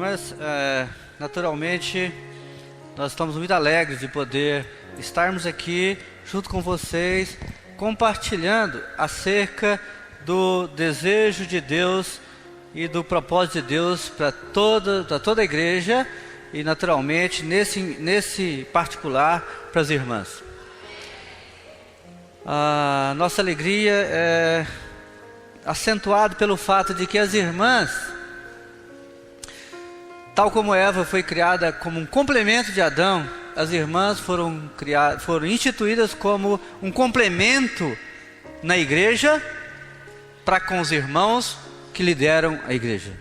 irmãs, naturalmente nós estamos muito alegres de poder estarmos aqui junto com vocês, compartilhando acerca do desejo de Deus e do propósito de Deus para toda a igreja e naturalmente nesse particular para as irmãs. A nossa alegria é acentuada pelo fato de que as irmãs, tal como Eva foi criada como um complemento de Adão, as irmãs foram instituídas como um complemento na igreja para com os irmãos que lideram a igreja.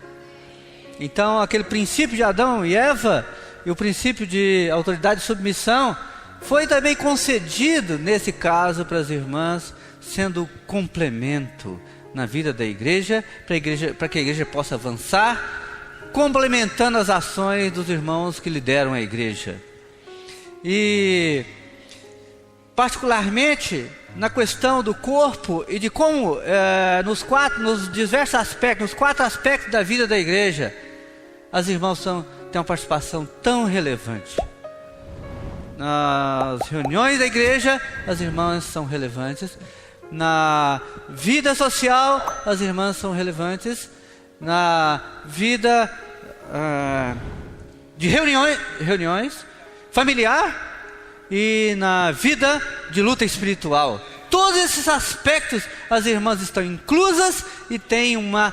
Então, aquele princípio de Adão e Eva e o princípio de autoridade e submissão foi também concedido nesse caso para as irmãs, sendo complemento na vida da igreja, para que a igreja possa avançar, complementando as ações dos irmãos que lideram a igreja. E particularmente na questão do corpo e de como nos diversos aspectos, nos 4 aspectos da vida da igreja, as irmãs têm uma participação tão relevante. Nas reuniões da igreja, as irmãs são relevantes. Na vida social, as irmãs são relevantes. Na vida de reuniões familiar e na vida de luta espiritual. Todos esses aspectos as irmãs estão inclusas e têm uma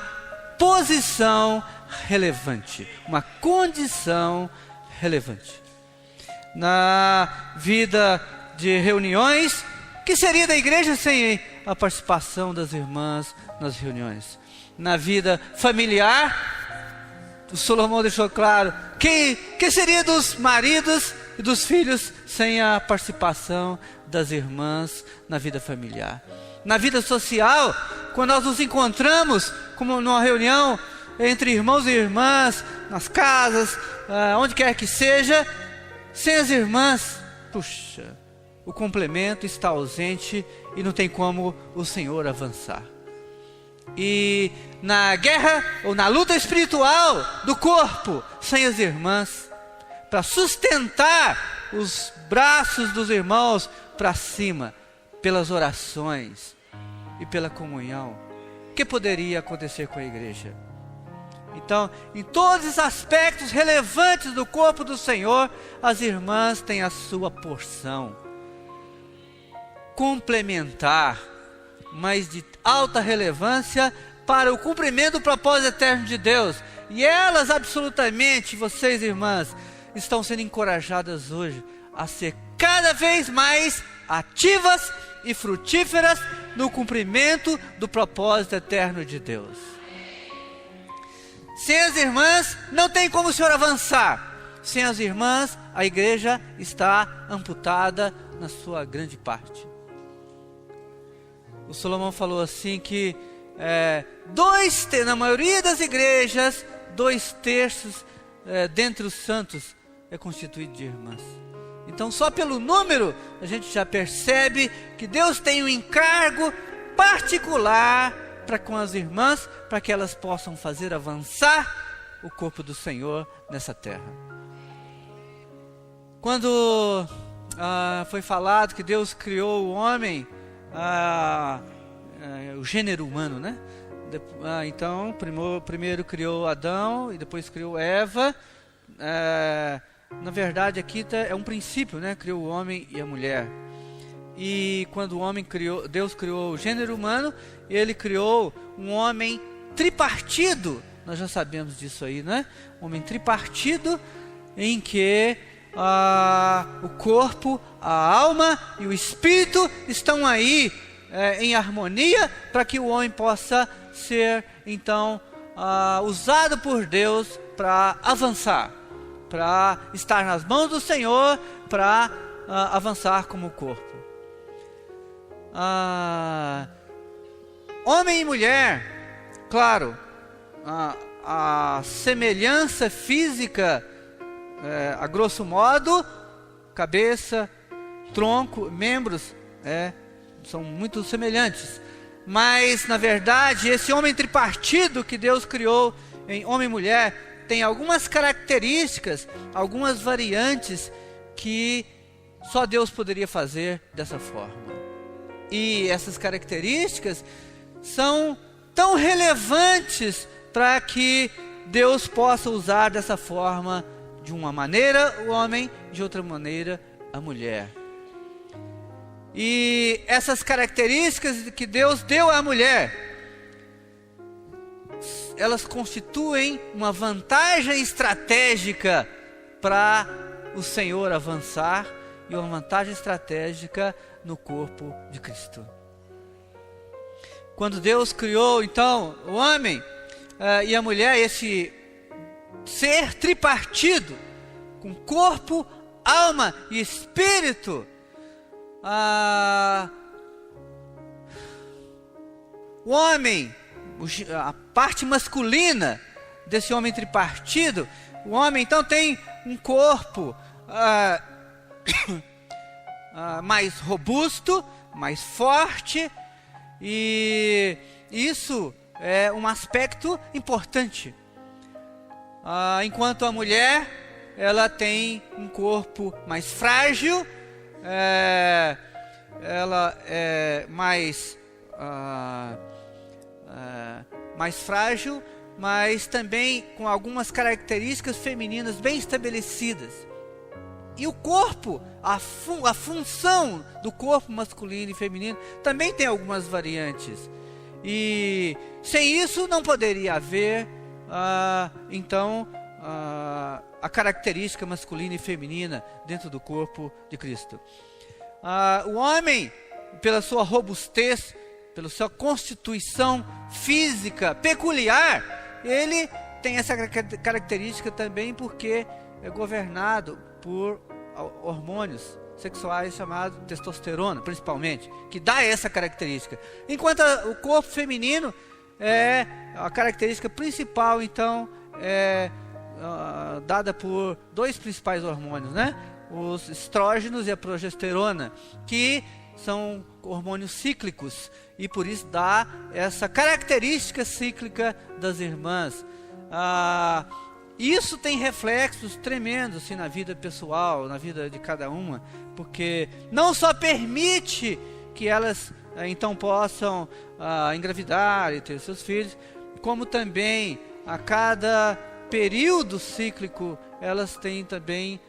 posição relevante, uma condição relevante. Na vida de reuniões, que seria da igreja sem a participação das irmãs nas reuniões? Na vida familiar, o Salomão deixou claro que seria dos maridos e dos filhos sem a participação das irmãs na vida familiar. Na vida social, quando nós nos encontramos como numa reunião entre irmãos e irmãs, nas casas, onde quer que seja, sem as irmãs, puxa, o complemento está ausente e não tem como o Senhor avançar. E na guerra ou na luta espiritual do corpo, sem as irmãs, para sustentar os braços dos irmãos para cima, pelas orações e pela comunhão, o que poderia acontecer com a igreja? Então, em todos os aspectos relevantes do corpo do Senhor, as irmãs têm a sua porção complementar, mas de alta relevância para o cumprimento do propósito eterno de Deus. E elas absolutamente, vocês irmãs, estão sendo encorajadas hoje a ser cada vez mais ativas e frutíferas no cumprimento do propósito eterno de Deus. Sem as irmãs, não tem como o Senhor avançar. Sem as irmãs, a igreja está amputada na sua grande parte. O Salomão falou assim que na maioria das igrejas, 2/3 dentre os santos é constituído de irmãs. Então, só pelo número, a gente já percebe que Deus tem um encargo particular para com as irmãs, para que elas possam fazer avançar o corpo do Senhor nessa terra. Quando foi falado que Deus criou o homem, o gênero humano, né? Então, primeiro criou Adão e depois criou Eva. Na verdade, aqui é um princípio, né? Criou o homem e a mulher. E quando Deus criou o gênero humano, Ele criou um homem tripartido. Nós já sabemos disso aí, né? Um homem tripartido em que o corpo, a alma e o espírito estão aí em harmonia para que o homem possa ser, então, usado por Deus para avançar, para estar nas mãos do Senhor, para avançar como corpo. Homem e mulher, claro, a semelhança física, a grosso modo, cabeça, tronco, membros, são muito semelhantes. Mas, na verdade, esse homem tripartido que Deus criou em homem e mulher tem algumas características, algumas variantes que só Deus poderia fazer dessa forma. E essas características são tão relevantes para que Deus possa usar dessa forma, de uma maneira o homem, de outra maneira a mulher. E essas características que Deus deu à mulher, elas constituem uma vantagem estratégica para o Senhor avançar e uma vantagem estratégica no corpo de Cristo. Quando Deus criou então o homem e a mulher, esse ser tripartido, com corpo, alma e espírito, o homem, a parte masculina desse homem tripartido, o homem então tem um corpo mais robusto, mais forte, e isso é um aspecto importante. Enquanto a mulher, ela tem um corpo mais frágil, ela é mais frágil, mas também com algumas características femininas bem estabelecidas. E o corpo, a função do corpo masculino e feminino também tem algumas variantes. E sem isso não poderia haver, então, a característica masculina e feminina dentro do corpo de Cristo. O homem, pela sua robustez, pela sua constituição física peculiar, ele tem essa característica também porque é governado por hormônios sexuais chamados testosterona, principalmente, que dá essa característica. Enquanto o corpo feminino é a característica principal, então, é dada por dois principais hormônios, né? Os estrógenos e a progesterona, que são hormônios cíclicos, e por isso dá essa característica cíclica das irmãs. Isso tem reflexos tremendos assim, na vida pessoal, na vida de cada uma, porque não só permite que elas então possam engravidar e ter seus filhos, como também a cada período cíclico elas têm também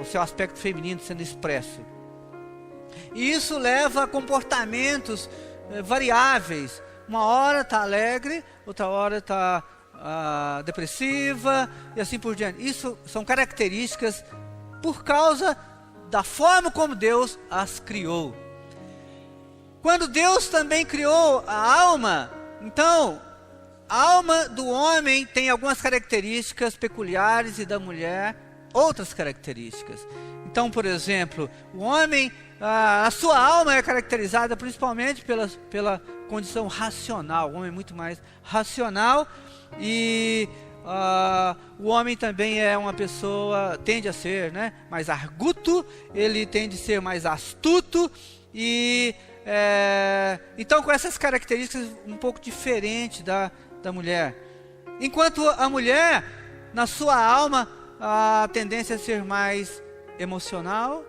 o seu aspecto feminino sendo expresso. E isso leva a comportamentos variáveis. Uma hora está alegre, outra hora está depressiva e assim por diante. Isso são características por causa da forma como Deus as criou. Quando Deus também criou a alma, então a alma do homem tem algumas características peculiares e da mulher outras características. Então, por exemplo, o homem, a sua alma é caracterizada principalmente pela condição racional. O homem é muito mais racional e o homem também é uma pessoa, tende a ser, né, mais arguto, ele tende a ser mais astuto e então com essas características um pouco diferente da mulher. Enquanto a mulher, na sua alma, a tendência é ser mais emocional,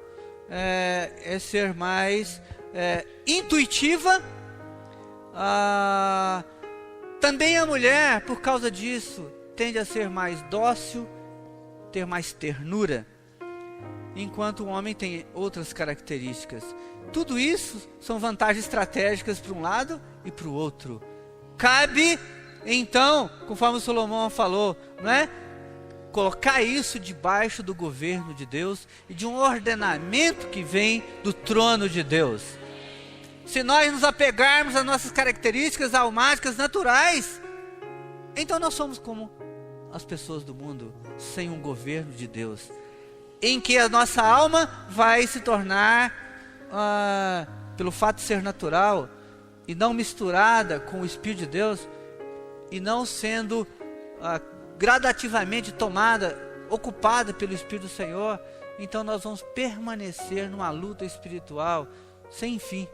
é ser mais intuitiva. Também a mulher, por causa disso, tende a ser mais dócil, ter mais ternura, enquanto o homem tem outras características. Tudo isso são vantagens estratégicas para um lado e para o outro. Cabe, então, conforme Salomão falou, não é? Colocar isso debaixo do governo de Deus e de um ordenamento que vem do trono de Deus. Se nós nos apegarmos às nossas características almáticas naturais, então nós somos como as pessoas do mundo, sem um governo de Deus, em que a nossa alma vai se tornar, pelo fato de ser natural e não misturada com o Espírito de Deus, e não sendo gradativamente tomada, ocupada pelo Espírito do Senhor, então nós vamos permanecer numa luta espiritual sem fim,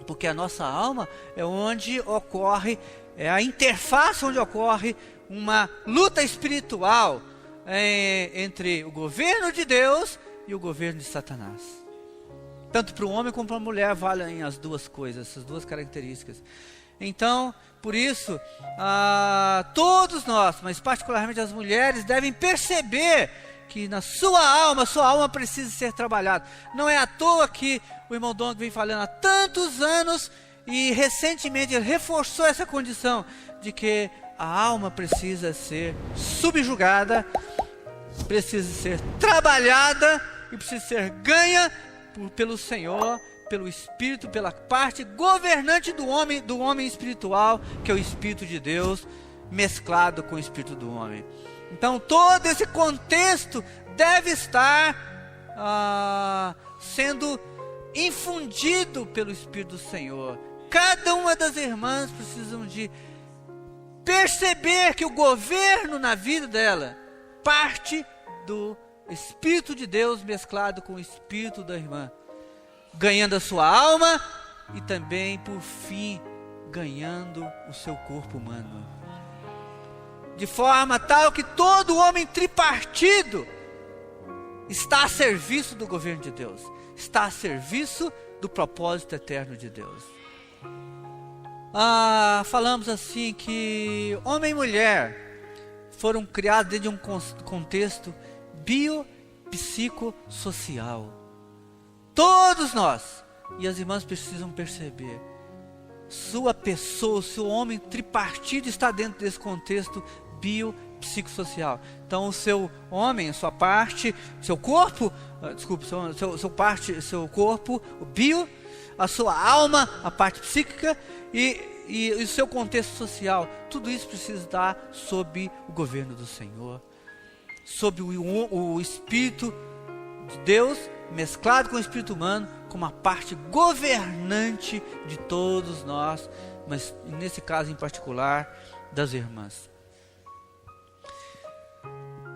porque a nossa alma é onde ocorre é a interface onde ocorre uma luta espiritual entre o governo de Deus e o governo de Satanás. Tanto para o homem como para a mulher valem as duas coisas, essas duas características. Então, por isso, todos nós, mas particularmente as mulheres, devem perceber que na sua alma precisa ser trabalhada. Não é à toa que o irmão Dong vem falando há tantos anos e recentemente ele reforçou essa condição de que a alma precisa ser subjugada, precisa ser trabalhada e precisa ser ganha pelo Senhor, pelo Espírito, pela parte governante do homem espiritual, que é o Espírito de Deus, mesclado com o Espírito do homem. Então todo esse contexto deve estar sendo infundido pelo Espírito do Senhor. Cada uma das irmãs precisam de perceber que o governo na vida dela parte do Espírito de Deus mesclado com o Espírito da irmã, ganhando a sua alma e também, por fim, ganhando o seu corpo humano. De forma tal que todo homem tripartido está a serviço do governo de Deus, está a serviço do propósito eterno de Deus. Falamos assim que homem e mulher foram criados dentro de um contexto biopsicossocial. Todos nós, e as irmãs precisam perceber, sua pessoa, o seu homem tripartido está dentro desse contexto biopsicossocial. Então o seu homem, a sua parte, seu corpo, seu corpo, o bio, a sua alma, a parte psíquica e o seu contexto social, tudo isso precisa estar sob o governo do Senhor, sob o Espírito de Deus mesclado com o Espírito humano, como a parte governante de todos nós, mas nesse caso em particular das irmãs.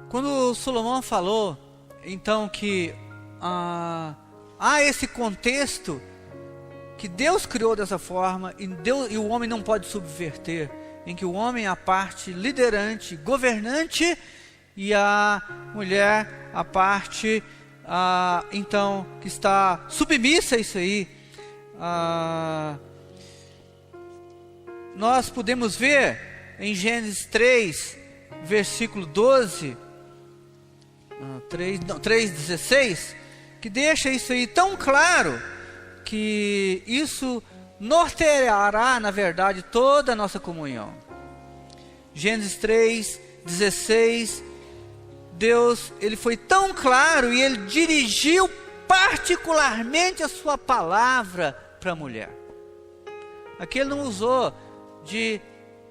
Quando Salomão falou então que há esse contexto que Deus criou dessa forma e o homem não pode subverter, em que o homem é a parte liderante, governante, e a mulher a parte então que está submissa a isso aí. Nós podemos ver em Gênesis 3, versículo 12, 3:16, que deixa isso aí tão claro, que isso norteará, na verdade, toda a nossa comunhão. Gênesis 3:16, Deus, ele foi tão claro e ele dirigiu particularmente a sua palavra para a mulher. Aqui ele não usou de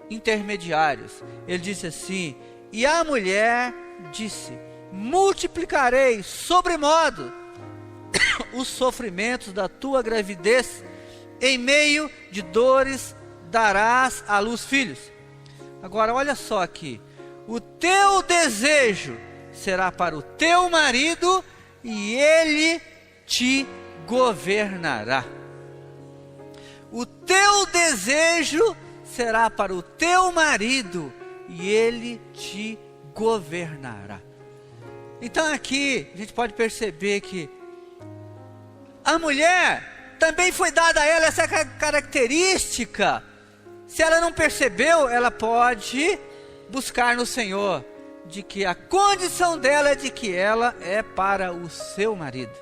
intermediários. Ele disse assim: e a mulher disse: multiplicarei sobremodo os sofrimentos da tua gravidez, em meio de dores darás à luz filhos. Agora olha só aqui: o teu desejo será para o teu marido e ele te governará. O teu desejo será para o teu marido e ele te governará. Então aqui a gente pode perceber que a mulher também foi dada a ela essa característica. Se ela não percebeu, ela pode buscar no Senhor, de que a condição dela é de que ela é para o seu marido.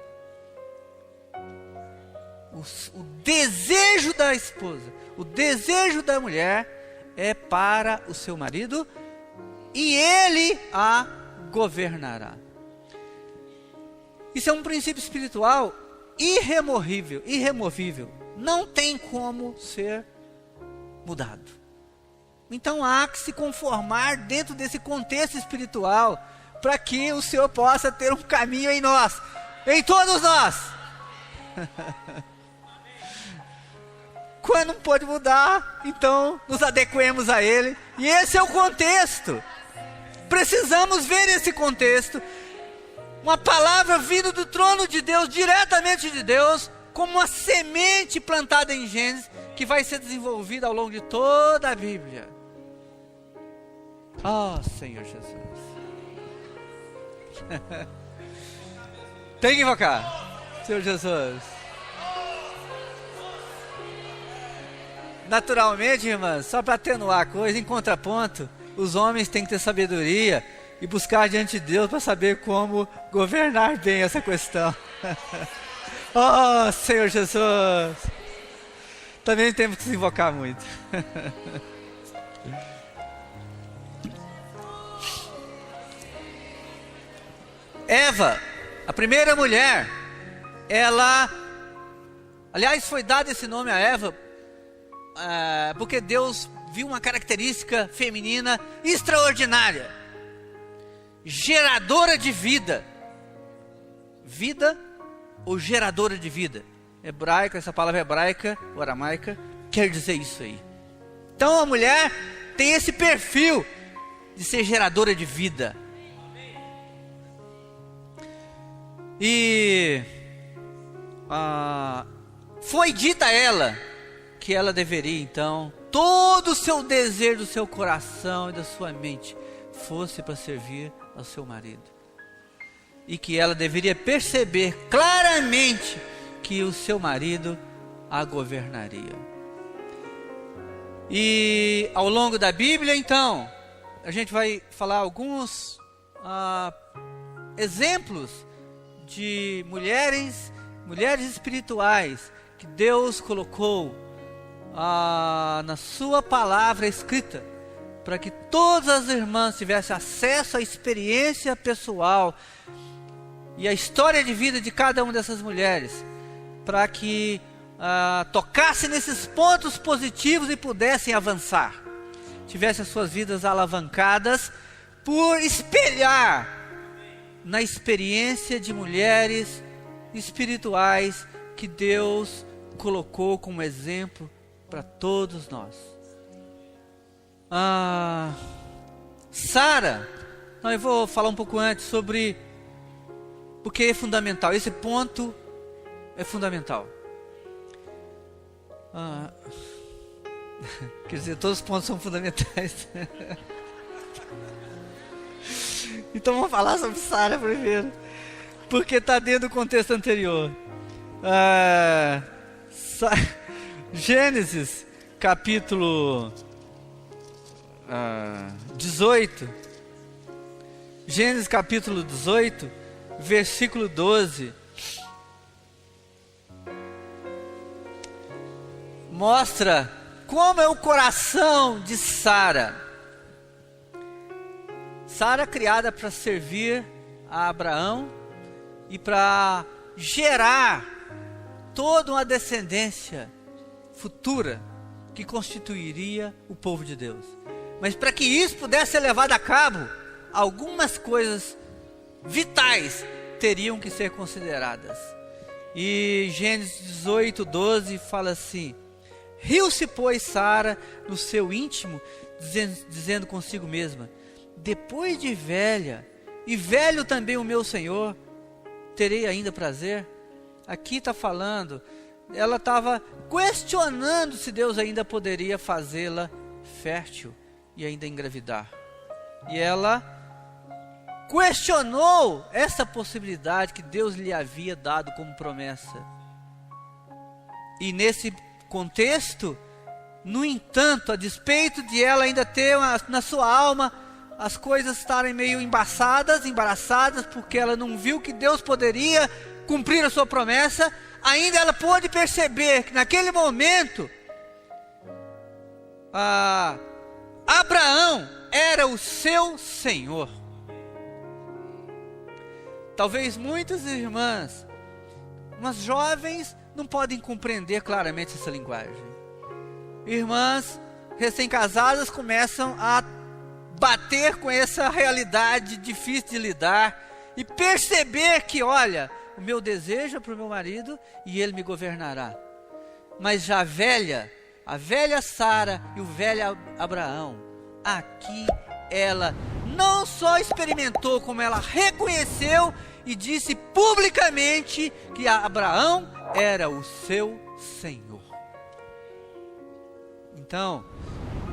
O desejo da esposa, o desejo da mulher é para o seu marido e ele a governará. Isso é um princípio espiritual irremovível, não tem como ser mudado. Então há que se conformar dentro desse contexto espiritual, para que o Senhor possa ter um caminho em nós, em todos nós. Quando não pode mudar, então nos adequemos a Ele. E esse é o contexto. Precisamos ver esse contexto. Uma palavra vindo do trono de Deus, diretamente de Deus, como uma semente plantada em Gênesis, que vai ser desenvolvida ao longo de toda a Bíblia. Oh, Senhor Jesus. Tem que invocar, Senhor Jesus. Naturalmente, irmãs, só para atenuar a coisa, em contraponto, os homens têm que ter sabedoria e buscar diante de Deus para saber como governar bem essa questão. Oh, Senhor Jesus. Também temos que se invocar muito. Eva, a primeira mulher, ela, aliás, foi dado esse nome a Eva, porque Deus viu uma característica feminina extraordinária, geradora de vida. Vida ou geradora de vida? Hebraica, essa palavra hebraica ou aramaica quer dizer isso aí. Então a mulher tem esse perfil de ser geradora de vida. E foi dita a ela que ela deveria então, todo o seu desejo do seu coração e da sua mente fosse para servir ao seu marido. E que ela deveria perceber claramente que o seu marido a governaria. E ao longo da Bíblia, então, a gente vai falar alguns exemplos de mulheres espirituais que Deus colocou na sua palavra escrita, para que todas as irmãs tivessem acesso à experiência pessoal e à história de vida de cada uma dessas mulheres, para que tocassem nesses pontos positivos e pudessem avançar, tivessem as suas vidas alavancadas por espelhar na experiência de mulheres espirituais que Deus colocou como exemplo para todos nós. Sara, eu vou falar um pouco antes sobre porque é fundamental, esse ponto é fundamental. Quer dizer, todos os pontos são fundamentais. Então vamos falar sobre Sara primeiro, porque está dentro do contexto anterior. Gênesis capítulo 18. Gênesis capítulo 18, versículo 12. Mostra como é o coração de Sara. Sara criada para servir a Abraão e para gerar toda uma descendência futura que constituiria o povo de Deus. Mas para que isso pudesse ser levado a cabo, algumas coisas vitais teriam que ser consideradas. E Gênesis 18, 12 fala assim: riu-se, pois, Sara no seu íntimo, dizendo consigo mesma: depois de velha, e velho também o meu Senhor, terei ainda prazer? Aqui está falando, ela estava questionando se Deus ainda poderia fazê-la fértil e ainda engravidar. E ela questionou essa possibilidade que Deus lhe havia dado como promessa. E nesse contexto, no entanto, a despeito de ela ainda ter na sua alma as coisas estarem meio embaraçadas, porque ela não viu que Deus poderia cumprir a sua promessa, ainda ela pôde perceber que naquele momento Abraão era o seu Senhor. Talvez muitas irmãs, umas jovens, não podem compreender claramente essa linguagem. Irmãs recém-casadas começam a bater com essa realidade difícil de lidar e perceber que, olha, o meu desejo é para o meu marido e ele me governará. Mas já a velha Sara e o velho Abraão, aqui ela não só experimentou, como ela reconheceu e disse publicamente que Abraão era o seu Senhor. Então,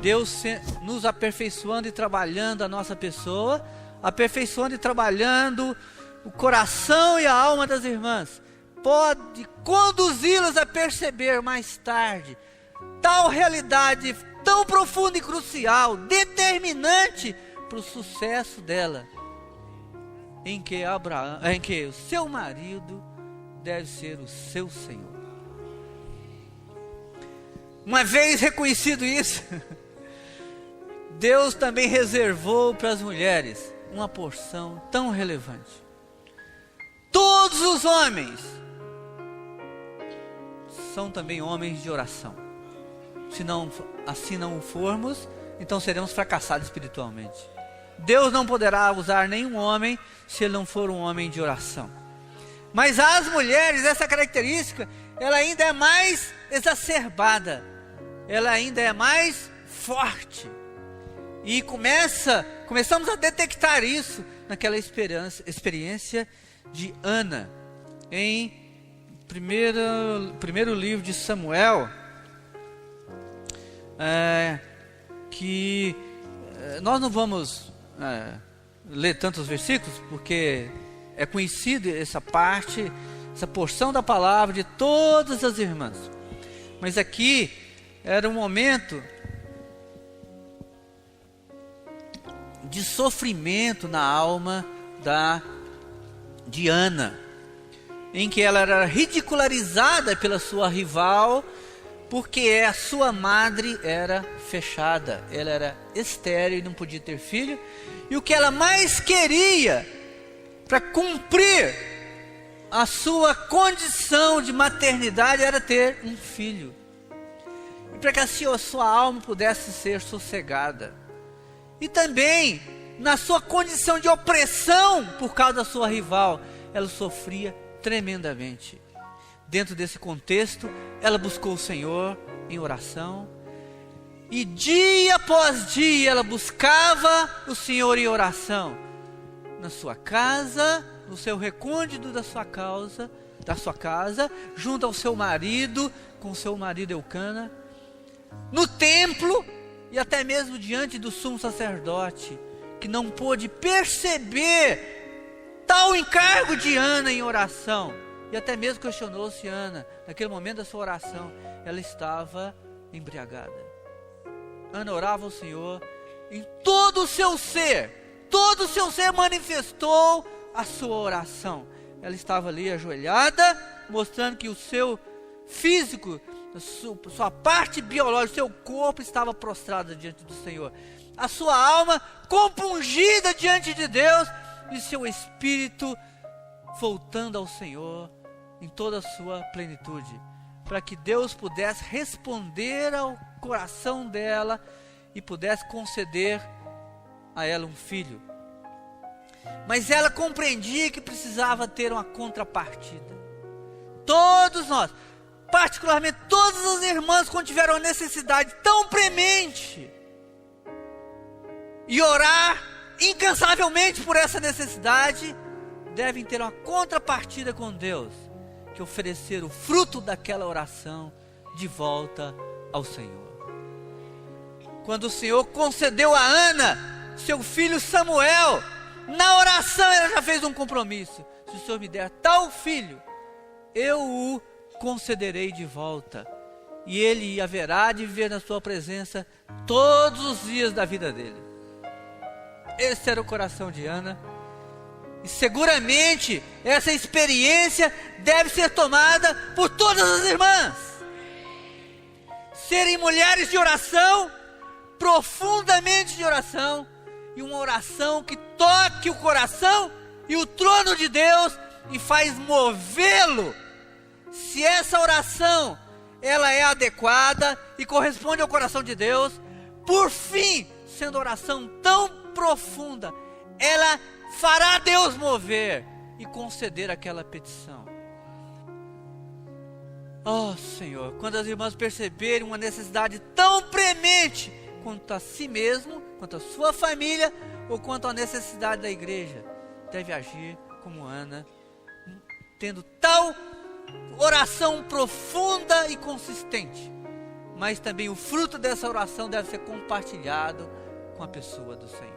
Deus nos aperfeiçoando e trabalhando a nossa pessoa, aperfeiçoando e trabalhando o coração e a alma das irmãs, pode conduzi-las a perceber mais tarde tal realidade tão profunda e crucial, determinante para o sucesso dela, em que o seu marido deve ser o seu Senhor. Uma vez reconhecido isso, Deus também reservou para as mulheres uma porção tão relevante. Todos os homens são também homens de oração. Se não, assim não o formos, então seremos fracassados espiritualmente. Deus não poderá usar nenhum homem se ele não for um homem de oração. Mas às mulheres, essa característica, ela ainda é mais exacerbada, ela ainda é mais forte. E começamos a detectar isso naquela experiência de Ana, em primeiro livro de Samuel, que nós não vamos ler tantos versículos, porque é conhecida essa parte, essa porção da palavra de todas as irmãs. Mas aqui era um momento de sofrimento na alma de Ana, em que ela era ridicularizada pela sua rival, porque a sua madre era fechada, ela era estéril e não podia ter filho, e o que ela mais queria para cumprir a sua condição de maternidade era ter um filho, e para que assim a sua alma pudesse ser sossegada. E também na sua condição de opressão por causa da sua rival, ela sofria tremendamente. Dentro desse contexto, ela buscou o Senhor em oração, e dia após dia ela buscava o Senhor em oração, na sua casa, no seu recôndito da sua casa, junto ao seu marido, com o seu marido Eucana, no templo, e até mesmo diante do sumo sacerdote, que não pôde perceber tal encargo de Ana em oração, e até mesmo questionou-se Ana, naquele momento da sua oração, ela estava embriagada. Ana orava ao Senhor em todo o seu ser manifestou a sua oração. Ela estava ali ajoelhada, mostrando que o seu físico, sua parte biológica, seu corpo estava prostrado diante do Senhor, a sua alma compungida diante de Deus, e seu espírito voltando ao Senhor em toda a sua plenitude, para que Deus pudesse responder ao coração dela e pudesse conceder a ela um filho. Mas ela compreendia que precisava ter uma contrapartida. Todos nós, particularmente todas as irmãs, quando tiveram uma necessidade tão premente e orar incansavelmente por essa necessidade, devem ter uma contrapartida com Deus, que oferecer o fruto daquela oração de volta ao Senhor. Quando o Senhor concedeu a Ana seu filho Samuel, na oração ela já fez um compromisso: se o Senhor me der tal filho, eu o concederei de volta, e ele haverá de viver na sua presença todos os dias da vida dele. Esse era o coração de Ana, e seguramente essa experiência deve ser tomada por todas as irmãs. Serem mulheres de oração, profundamente de oração, e uma oração que toque o coração e o trono de Deus e faz movê-lo. Se essa oração ela é adequada e corresponde ao coração de Deus, por fim, sendo oração tão profunda, ela fará Deus mover e conceder aquela petição. Oh Senhor, quando as irmãs perceberem uma necessidade tão premente quanto a si mesmo, quanto a sua família, ou quanto a necessidade da igreja, deve agir como Ana, tendo tal oração profunda e consistente, mas também o fruto dessa oração deve ser compartilhado com a pessoa do Senhor.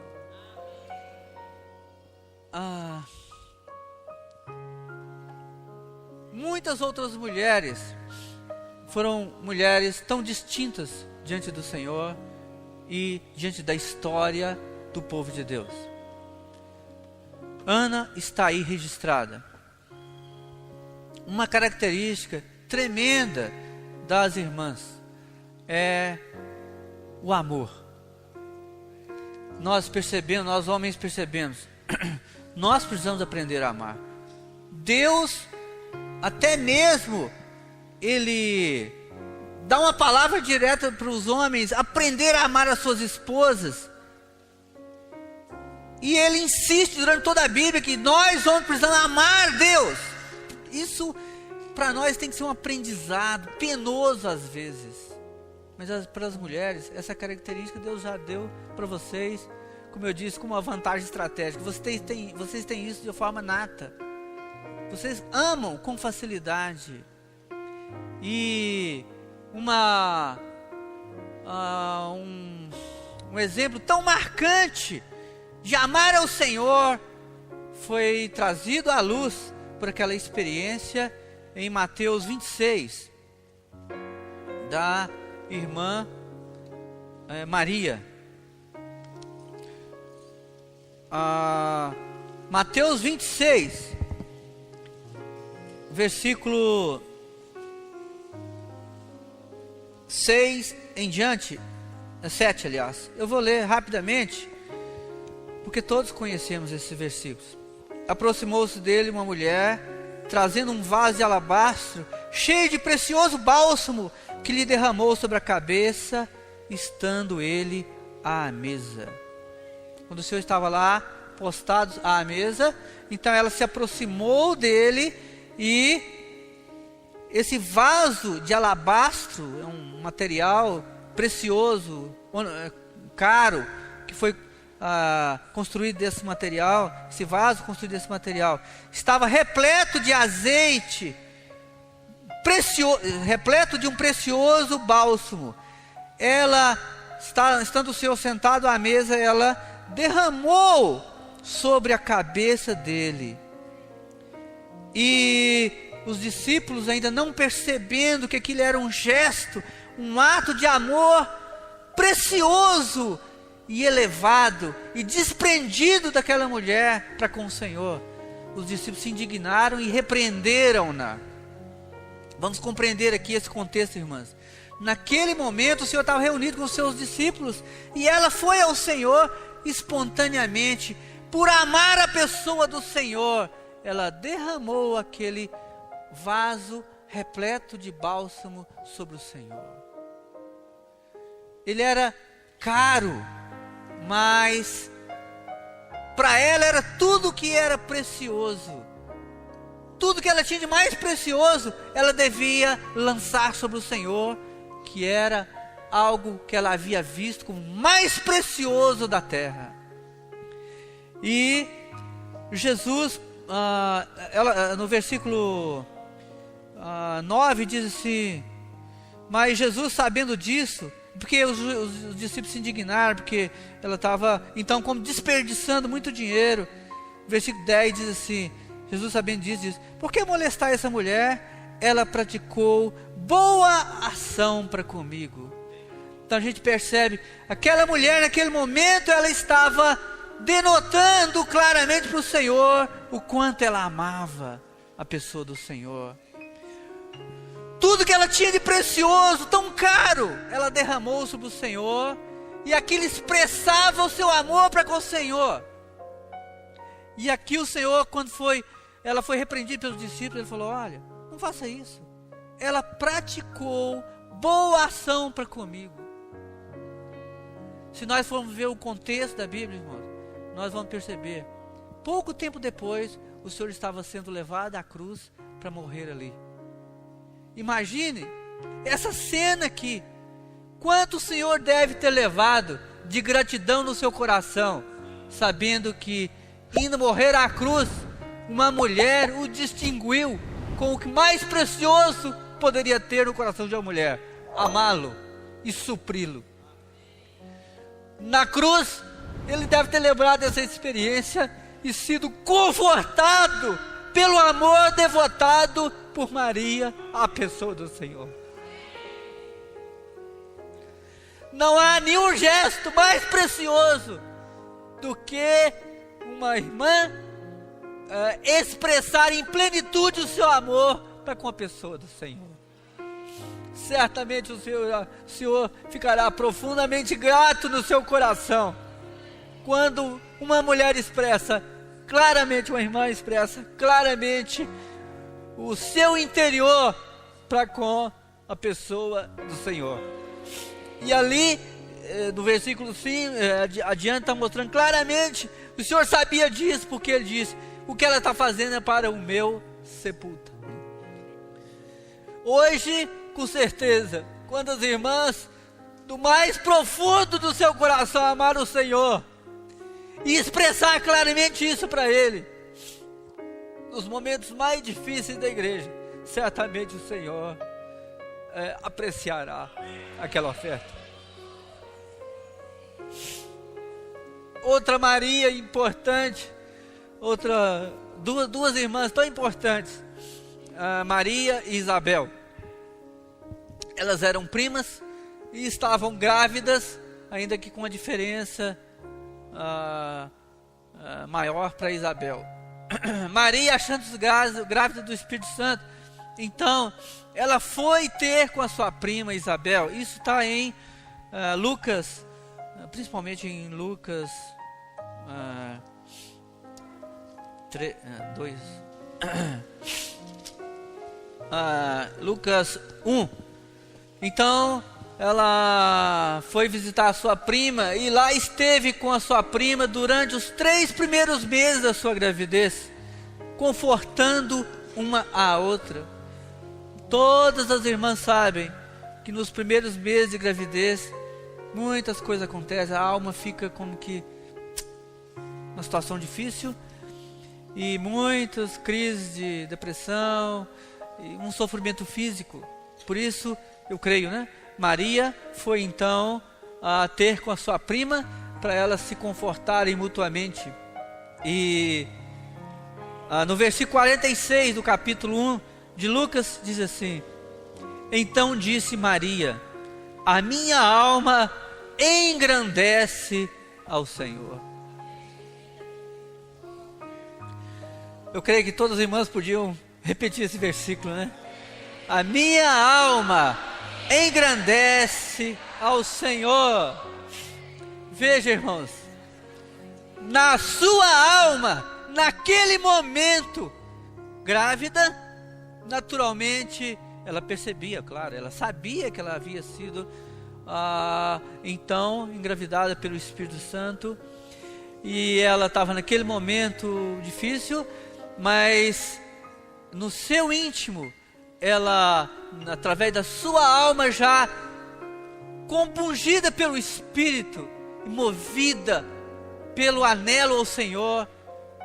Muitas outras mulheres foram mulheres tão distintas diante do Senhor e diante da história do povo de Deus. Ana está aí registrada. Uma característica tremenda das irmãs é o amor. Nós percebemos, nós homens percebemos, nós precisamos aprender a amar. Deus, até mesmo, Ele dá uma palavra direta para os homens, aprender a amar as suas esposas. E Ele insiste durante toda a Bíblia que nós homens precisamos amar Deus. Isso para nós tem que ser um aprendizado, penoso às vezes. Mas para as mulheres, essa característica Deus já deu para vocês, como eu disse, como uma vantagem estratégica. Vocês têm isso de forma nata. Vocês amam com facilidade. E um exemplo tão marcante de amar ao Senhor foi trazido à luz por aquela experiência em Mateus 26, da irmã Maria. Mateus 26, versículo 6 em diante, 7 aliás, eu vou ler rapidamente, porque todos conhecemos esses versículos. Aproximou-se dele uma mulher, trazendo um vaso de alabastro, cheio de precioso bálsamo, que lhe derramou sobre a cabeça, estando ele à mesa. Quando o Senhor estava lá, postados à mesa, então ela se aproximou dele, e esse vaso de alabastro, é um material precioso, caro, que foi construído desse material, esse vaso construído desse material, estava repleto de azeite, repleto de um precioso bálsamo. Ela, estando o Senhor sentado à mesa, ela derramou sobre a cabeça dele. E os discípulos, ainda não percebendo que aquilo era um gesto, um ato de amor precioso e elevado e desprendido daquela mulher para com o Senhor, os discípulos se indignaram e repreenderam-na. Vamos compreender aqui esse contexto, irmãs. Naquele momento o Senhor estava reunido com os seus discípulos, e ela foi ao Senhor espontaneamente, por amar a pessoa do Senhor. Ela derramou aquele vaso repleto de bálsamo sobre o Senhor. Ele era caro, mas para ela era tudo que era precioso. Tudo que ela tinha de mais precioso, ela devia lançar sobre o Senhor, que era algo que ela havia visto como mais precioso da terra. E Jesus, no versículo 9 diz assim: mas Jesus, sabendo disso, porque os discípulos se indignaram, porque ela estava então como desperdiçando muito dinheiro. Versículo 10 diz assim: Jesus, sabendo disso, diz: por que molestar essa mulher? Ela praticou boa ação para comigo. Então a gente percebe, aquela mulher naquele momento, ela estava denotando claramente para o Senhor o quanto ela amava a pessoa do Senhor. Tudo que ela tinha de precioso, tão caro, ela derramou sobre o Senhor, e aquilo expressava o seu amor para com o Senhor. E aqui o Senhor, quando ela foi repreendida pelos discípulos, ele falou: olha, não faça isso. Ela praticou boa ação para comigo. Se nós formos ver o contexto da Bíblia, irmãos, nós vamos perceber, pouco tempo depois, o Senhor estava sendo levado à cruz para morrer ali. Imagine essa cena aqui. Quanto o Senhor deve ter levado de gratidão no seu coração, sabendo que, indo morrer à cruz, uma mulher o distinguiu com o que mais precioso poderia ter no coração de uma mulher: amá-lo. e supri-lo. Na cruz, ele deve ter lembrado dessa experiência e sido confortado pelo amor devotado por Maria, a pessoa do Senhor. Não há nenhum gesto mais precioso do que uma irmã expressar em plenitude o seu amor para com a pessoa do Senhor. Certamente o Senhor ficará profundamente grato no seu coração quando uma mulher expressa claramente, uma irmã expressa claramente o seu interior para com a pessoa do Senhor. E ali, no versículo 5, adiante, está mostrando claramente, o Senhor sabia disso, porque Ele disse, o que ela está fazendo é para o meu sepultamento. Hoje, com certeza, quando as irmãs, do mais profundo do seu coração, amar o Senhor, e expressar claramente isso para Ele, nos momentos mais difíceis da igreja, certamente o Senhor apreciará aquela oferta. Outra Maria importante, duas irmãs tão importantes, Maria e Isabel. Elas eram primas e estavam grávidas, ainda que com uma diferença maior para Isabel. Maria, achando-se grávida do Espírito Santo, então ela foi ter com a sua prima Isabel. Isso está em Lucas, principalmente em Lucas 2, Lucas 1. Então ela foi visitar a sua prima e lá esteve com a sua prima durante os 3 primeiros meses da sua gravidez, confortando uma a outra. Todas as irmãs sabem que nos primeiros meses de gravidez muitas coisas acontecem, a alma fica como que uma situação difícil e muitas crises de depressão e um sofrimento físico. Por isso, eu creio, Maria foi então ter com a sua prima para elas se confortarem mutuamente. E no versículo 46 do capítulo 1 de Lucas diz assim: então disse Maria, a minha alma engrandece ao Senhor. Eu creio que todas as irmãs podiam repetir esse versículo, A minha alma engrandece ao Senhor. Veja, irmãos, na sua alma, naquele momento, grávida, naturalmente, ela percebia, claro, ela sabia que ela havia sido, então, engravidada pelo Espírito Santo, e ela estava naquele momento difícil, mas no seu íntimo, ela, através da sua alma já compungida pelo Espírito, e movida pelo anelo ao Senhor,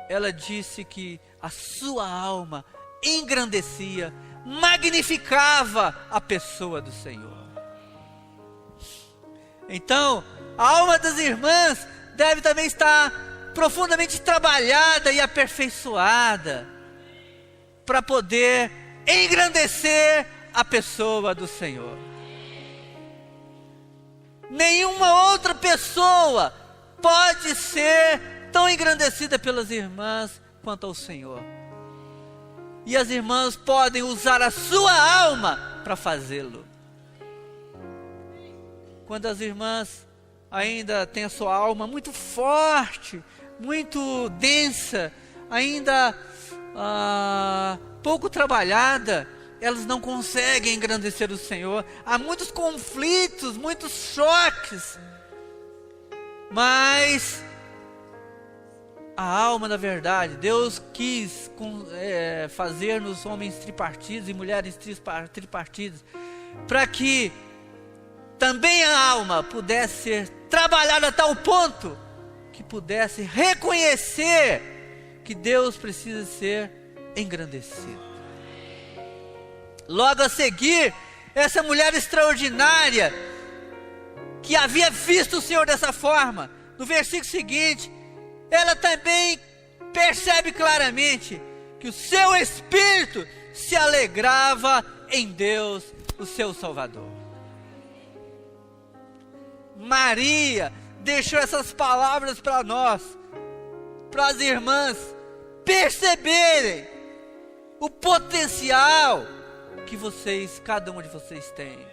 ela disse que a sua alma engrandecia, magnificava a pessoa do Senhor. Então, a alma das irmãs deve também estar profundamente trabalhada e aperfeiçoada para poder engrandecer a pessoa do Senhor. Nenhuma outra pessoa pode ser tão engrandecida pelas irmãs quanto ao Senhor. E as irmãs podem usar a sua alma para fazê-lo. Quando as irmãs ainda têm a sua alma muito forte, muito densa, ainda pouco trabalhada, elas não conseguem engrandecer o Senhor. Há muitos conflitos, muitos choques, mas a alma da verdade, Deus quis fazer-nos homens tripartidos e mulheres tripartidas, para que também a alma pudesse ser trabalhada a tal ponto que pudesse reconhecer que Deus precisa ser engrandecido. Logo a seguir, essa mulher extraordinária que havia visto o Senhor dessa forma, no versículo seguinte, ela também percebe claramente que o seu espírito se alegrava em Deus, o seu Salvador. Maria deixou essas palavras para nós, para as irmãs perceberem o potencial que cada um de vocês tem.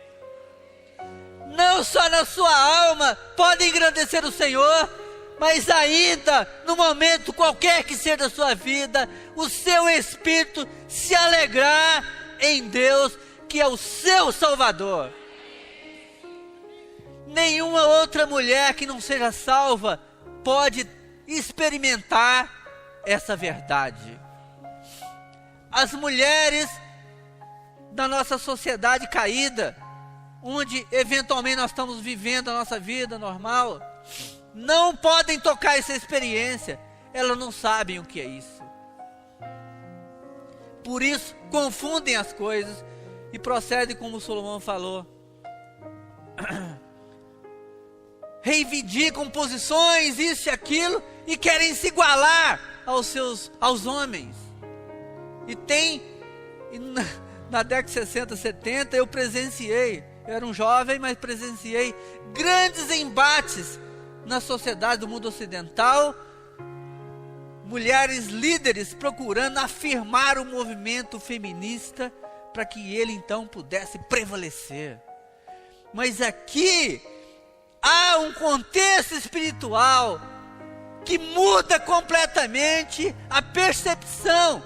Não só na sua alma pode engrandecer o Senhor, mas ainda no momento qualquer que seja da sua vida, o seu espírito se alegrar em Deus, que é o seu Salvador. Nenhuma outra mulher que não seja salva pode experimentar essa verdade. As mulheres da nossa sociedade caída, onde eventualmente nós estamos vivendo a nossa vida normal, não podem tocar essa experiência. Elas não sabem o que é isso. Por isso, confundem as coisas e procedem como Salomão falou. Reivindicam posições, isso e aquilo, e querem se igualar aos homens. Na década de 60, 70, eu era um jovem, mas presenciei grandes embates na sociedade do mundo ocidental, mulheres líderes procurando afirmar o movimento feminista para que ele então pudesse prevalecer. Mas aqui há um contexto espiritual que muda completamente a percepção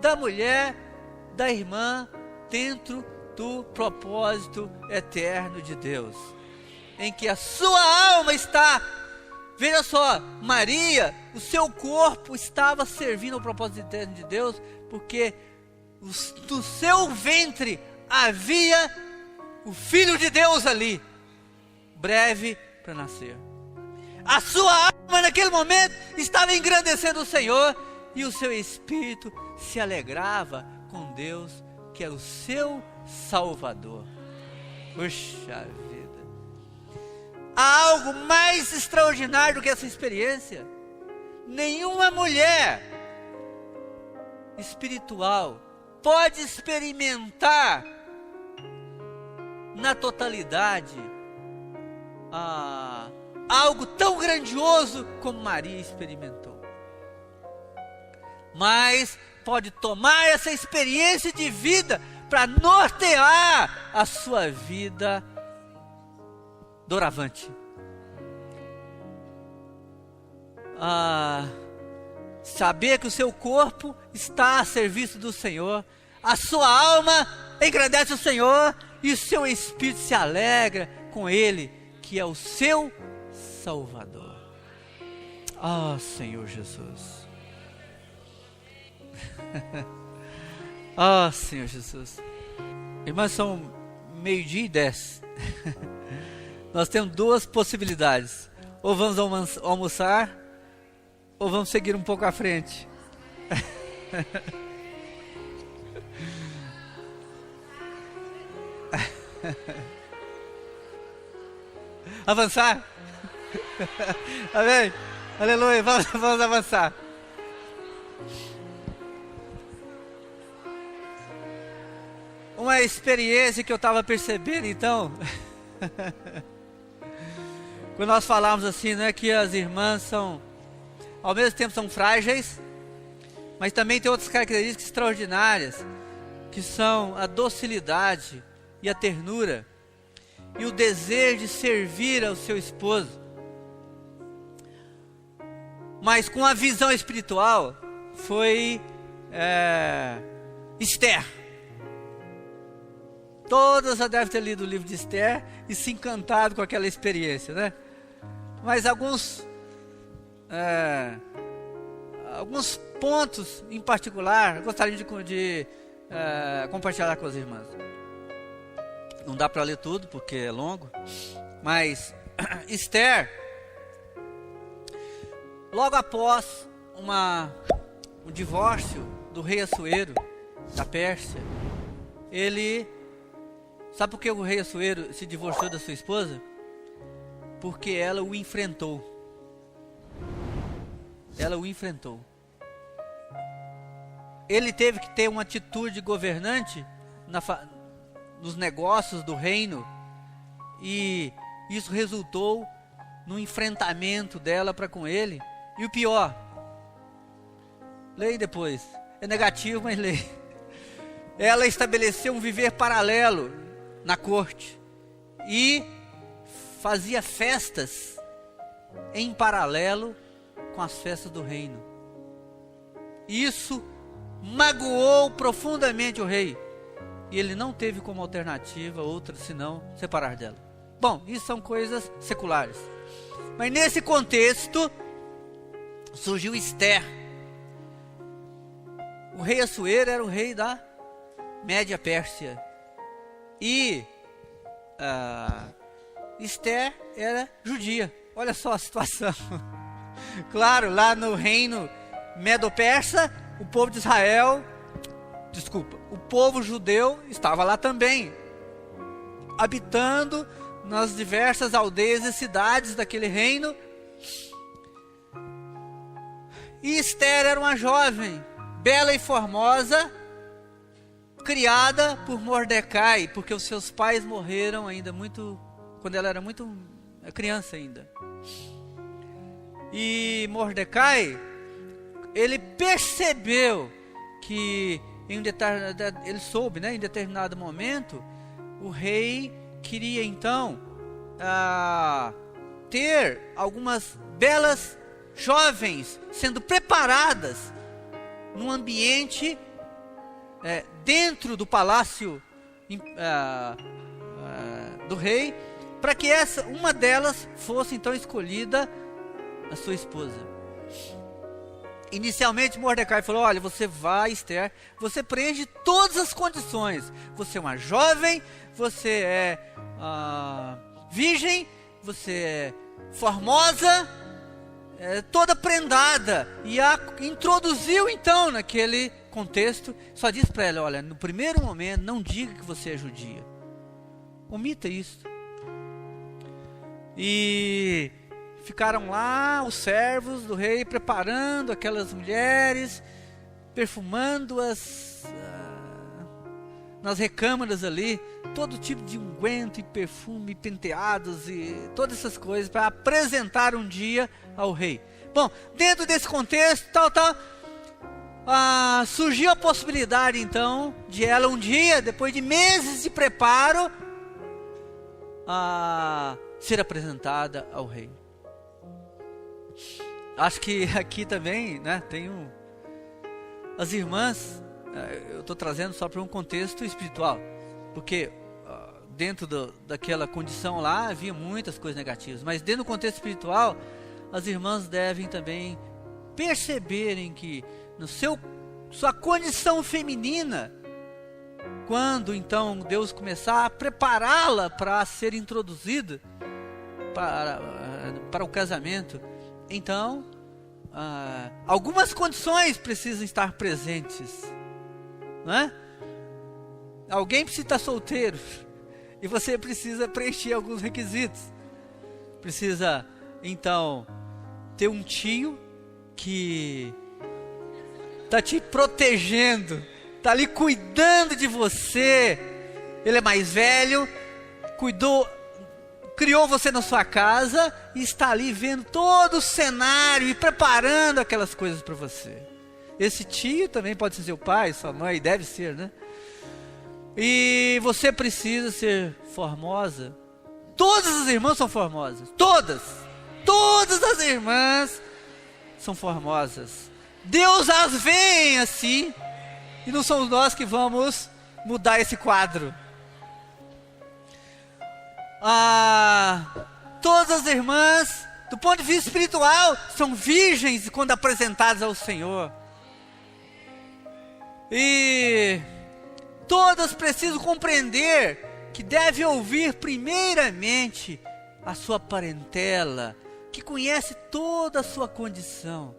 da mulher, da irmã, dentro do propósito eterno de Deus, em que a sua alma está. Veja só, Maria, o seu corpo estava servindo ao propósito eterno de Deus, porque do seu ventre havia o Filho de Deus ali, breve para nascer. A sua alma naquele momento estava engrandecendo o Senhor, e o seu espírito se alegrava com Deus, que era o seu Salvador. Puxa vida! Há algo mais extraordinário do que essa experiência. Nenhuma mulher espiritual pode experimentar na totalidade algo tão grandioso como Maria experimentou. Mas pode tomar essa experiência de vida para nortear a sua vida doravante. Saber que o seu corpo está a serviço do Senhor, a sua alma engrandece o Senhor e o seu espírito se alegra com Ele, que é o seu Salvador. Senhor Jesus. Senhor Jesus. Irmãs, são 12:10. Nós temos duas possibilidades: ou vamos almoçar, ou vamos seguir um pouco à frente. Avançar? Amém? Aleluia, vamos avançar. Uma experiência que eu estava percebendo então, quando nós falamos assim, né, que as irmãs são, ao mesmo tempo são frágeis, mas também tem outras características extraordinárias, que são a docilidade e a ternura, e o desejo de servir ao seu esposo. Mas com a visão espiritual, foi Esther. Todas já devem ter lido o livro de Esther e se encantado com aquela experiência, né? Mas alguns pontos em particular, eu gostaria de compartilhar com as irmãs. Não dá para ler tudo porque é longo, mas Esther, logo após o divórcio do rei Assuero da Pérsia, sabe por que o rei Assuero se divorciou da sua esposa? Porque ela o enfrentou. Ela o enfrentou. Ele teve que ter uma atitude governante nos negócios do reino, e isso resultou no enfrentamento dela para com ele. E o pior, leia depois, é negativo, mas leia. Ela estabeleceu um viver paralelo na corte e fazia festas em paralelo com as festas do reino. Isso magoou profundamente o rei, e ele não teve como alternativa outra senão separar dela. Bom, isso são coisas seculares. Mas nesse contexto surgiu Ester. O rei Assuero era o rei da Média Pérsia, e Ester era judia. Olha só a situação. Claro, lá no reino Medo-Persa, o povo de Israel, o povo judeu estava lá também, habitando nas diversas aldeias e cidades daquele reino. E Ester era uma jovem, bela e formosa, criada por Mordecai, porque os seus pais morreram ainda quando ela era muito criança ainda. E Mordecai, ele percebeu que ele soube, em determinado momento, o rei queria então ter algumas belas jovens sendo preparadas num ambiente dentro do palácio do rei, para que uma delas fosse então escolhida a sua esposa. Inicialmente Mordecai falou: olha, você vai, Ester, você preenche todas as condições. Você é uma jovem, você é virgem, você é formosa, toda prendada. E a introduziu então naquele contexto. Só disse para ela: olha, no primeiro momento não diga que você é judia, omita isso. E ficaram lá os servos do rei preparando aquelas mulheres, perfumando-as nas recâmaras ali, todo tipo de unguento e perfume, penteados e todas essas coisas para apresentar um dia ao rei. Bom, dentro desse contexto, surgiu a possibilidade então de ela um dia, depois de meses de preparo, ser apresentada ao rei. Acho que aqui também, tem as irmãs, eu estou trazendo só para um contexto espiritual, porque dentro daquela condição lá havia muitas coisas negativas, mas dentro do contexto espiritual, as irmãs devem também perceberem que sua condição feminina, quando então Deus começar a prepará-la para ser introduzida para o casamento, então algumas condições precisam estar presentes, não é? Alguém precisa estar solteiro e você precisa preencher alguns requisitos. Precisa então ter um tio que está te protegendo, está ali cuidando de você. Ele é mais velho, criou você na sua casa e está ali vendo todo o cenário e preparando aquelas coisas para você. Esse tio também pode ser seu pai, sua mãe, deve ser, né? E você precisa ser formosa. Todas as irmãs são formosas, todas as irmãs são formosas. Deus as vê assim, e não somos nós que vamos mudar esse quadro. Todas as irmãs, do ponto de vista espiritual, são virgens quando apresentadas ao Senhor. E todas precisam compreender que deve ouvir primeiramente a sua parentela, que conhece toda a sua condição.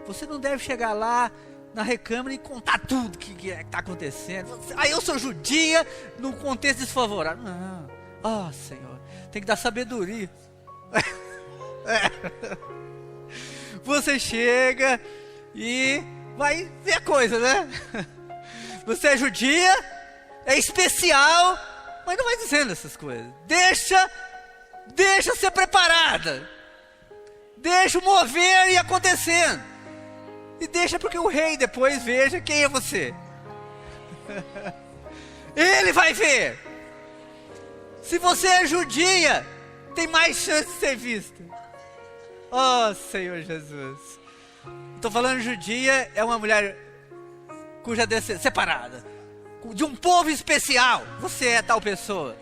Você não deve chegar lá na recâmara e contar tudo que está acontecendo. Eu sou judia num contexto desfavorável. Não. Senhor, tem que dar sabedoria. Você chega e vai ver a coisa, né? Você é judia, é especial, mas não vai dizendo essas coisas. Deixa ser preparada. Deixa o mover ir acontecendo. E deixa porque o rei depois veja quem é você. Ele vai ver. Se você é judia, tem mais chance de ser vista. Oh, Senhor Jesus. Estou falando judia, é uma mulher cuja descendência separada, de um povo especial. Você é tal pessoa.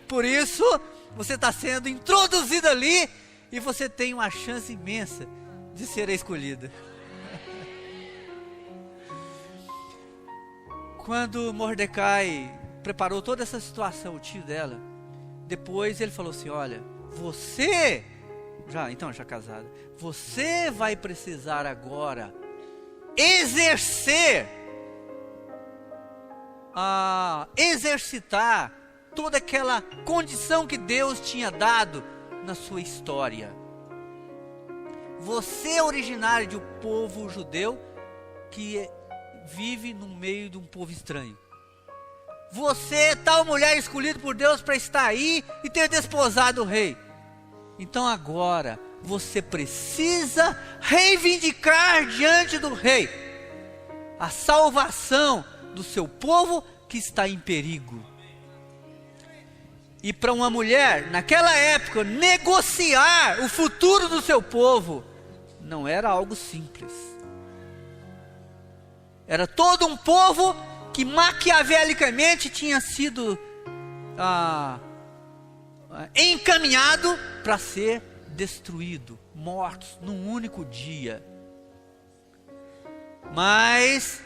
Por isso, você está sendo introduzido ali e você tem uma chance imensa de ser a escolhida. Quando Mordecai preparou toda essa situação, o tio dela, depois ele falou assim: olha, você, já casada, você vai precisar agora exercitar toda aquela condição que Deus tinha dado na sua história. Você é originário de um povo judeu que vive no meio de um povo estranho. Você é tal mulher escolhida por Deus para estar aí e ter desposado o rei. Então agora você precisa reivindicar diante do rei a salvação do seu povo que está em perigo. E para uma mulher, naquela época, negociar o futuro do seu povo não era algo simples. Era todo um povo que maquiavelicamente tinha sido encaminhado para ser destruído, mortos num único dia. Mas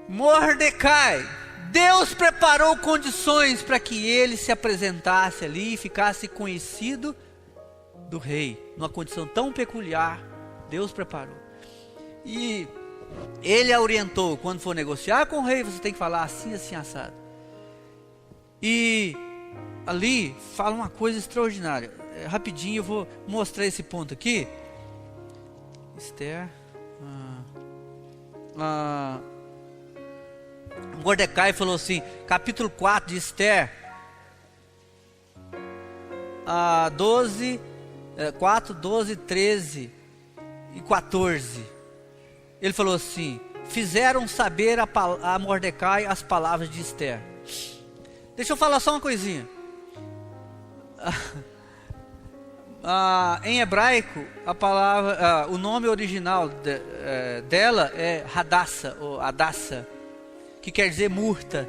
Mordecai, Deus preparou condições para que ele se apresentasse ali e ficasse conhecido do rei, numa condição tão peculiar. Deus preparou. E ele a orientou: quando for negociar com o rei, você tem que falar assim, assim, assado. E ali fala uma coisa extraordinária. Rapidinho eu vou mostrar esse ponto aqui. Esther. Mordecai falou assim, capítulo 4 de Esther, 4, 12, 13 e 14. Ele falou assim: fizeram saber a Mordecai as palavras de Esther. Deixa eu falar só uma coisinha. Em hebraico, a palavra, o nome original dela é Hadassah, ou Hadassah, que quer dizer murta.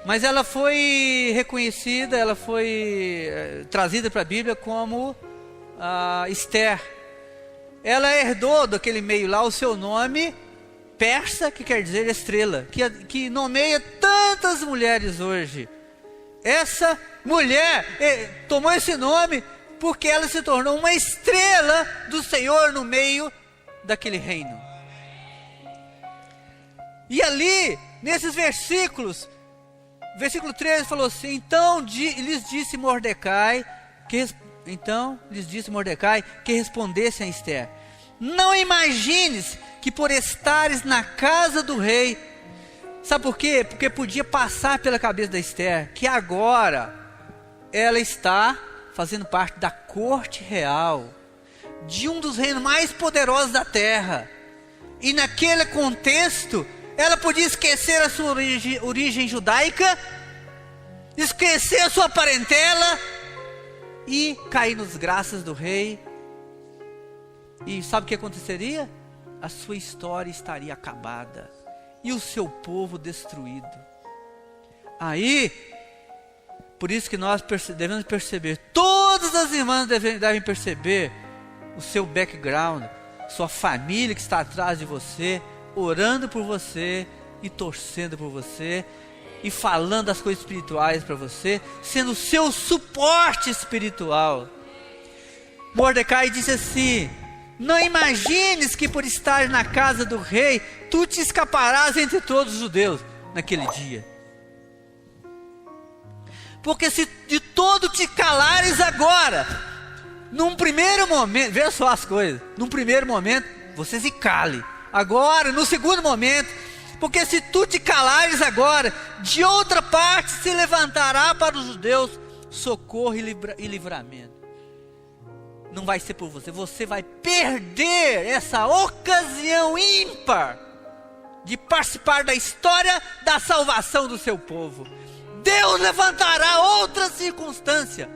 Mas ela foi reconhecida, ela foi trazida para a Bíblia como Esther. Ela herdou daquele meio lá o seu nome persa, que quer dizer estrela, que nomeia tantas mulheres hoje. Essa mulher tomou esse nome porque ela se tornou uma estrela do Senhor no meio daquele reino. E ali, nesses versículos, versículo 13 falou assim: então lhes disse Mordecai que respondessem a Esther: não imagines que por estares na casa do rei. Sabe por quê? Porque podia passar pela cabeça da Esther que agora ela está fazendo parte da corte real de um dos reinos mais poderosos da terra. E naquele contexto, ela podia esquecer a sua origem judaica, esquecer a sua parentela e cair nas graças do rei. E sabe o que aconteceria? A sua história estaria acabada e o seu povo destruído. Aí, por isso que nós devemos perceber, todas as irmãs devem perceber o seu background, sua família que está atrás de você, orando por você e torcendo por você e falando as coisas espirituais para você, sendo o seu suporte espiritual. Mordecai disse assim: não imagines que por estar na casa do rei, tu te escaparás entre todos os judeus naquele dia. Porque se de todo te calares agora, num primeiro momento, veja só as coisas, num primeiro momento, você se cale. Agora, no segundo momento, porque se tu te calares agora, de outra parte se levantará para os judeus socorro e livramento. Não vai ser por você, você vai perder essa ocasião ímpar de participar da história da salvação do seu povo. Deus levantará outra circunstância.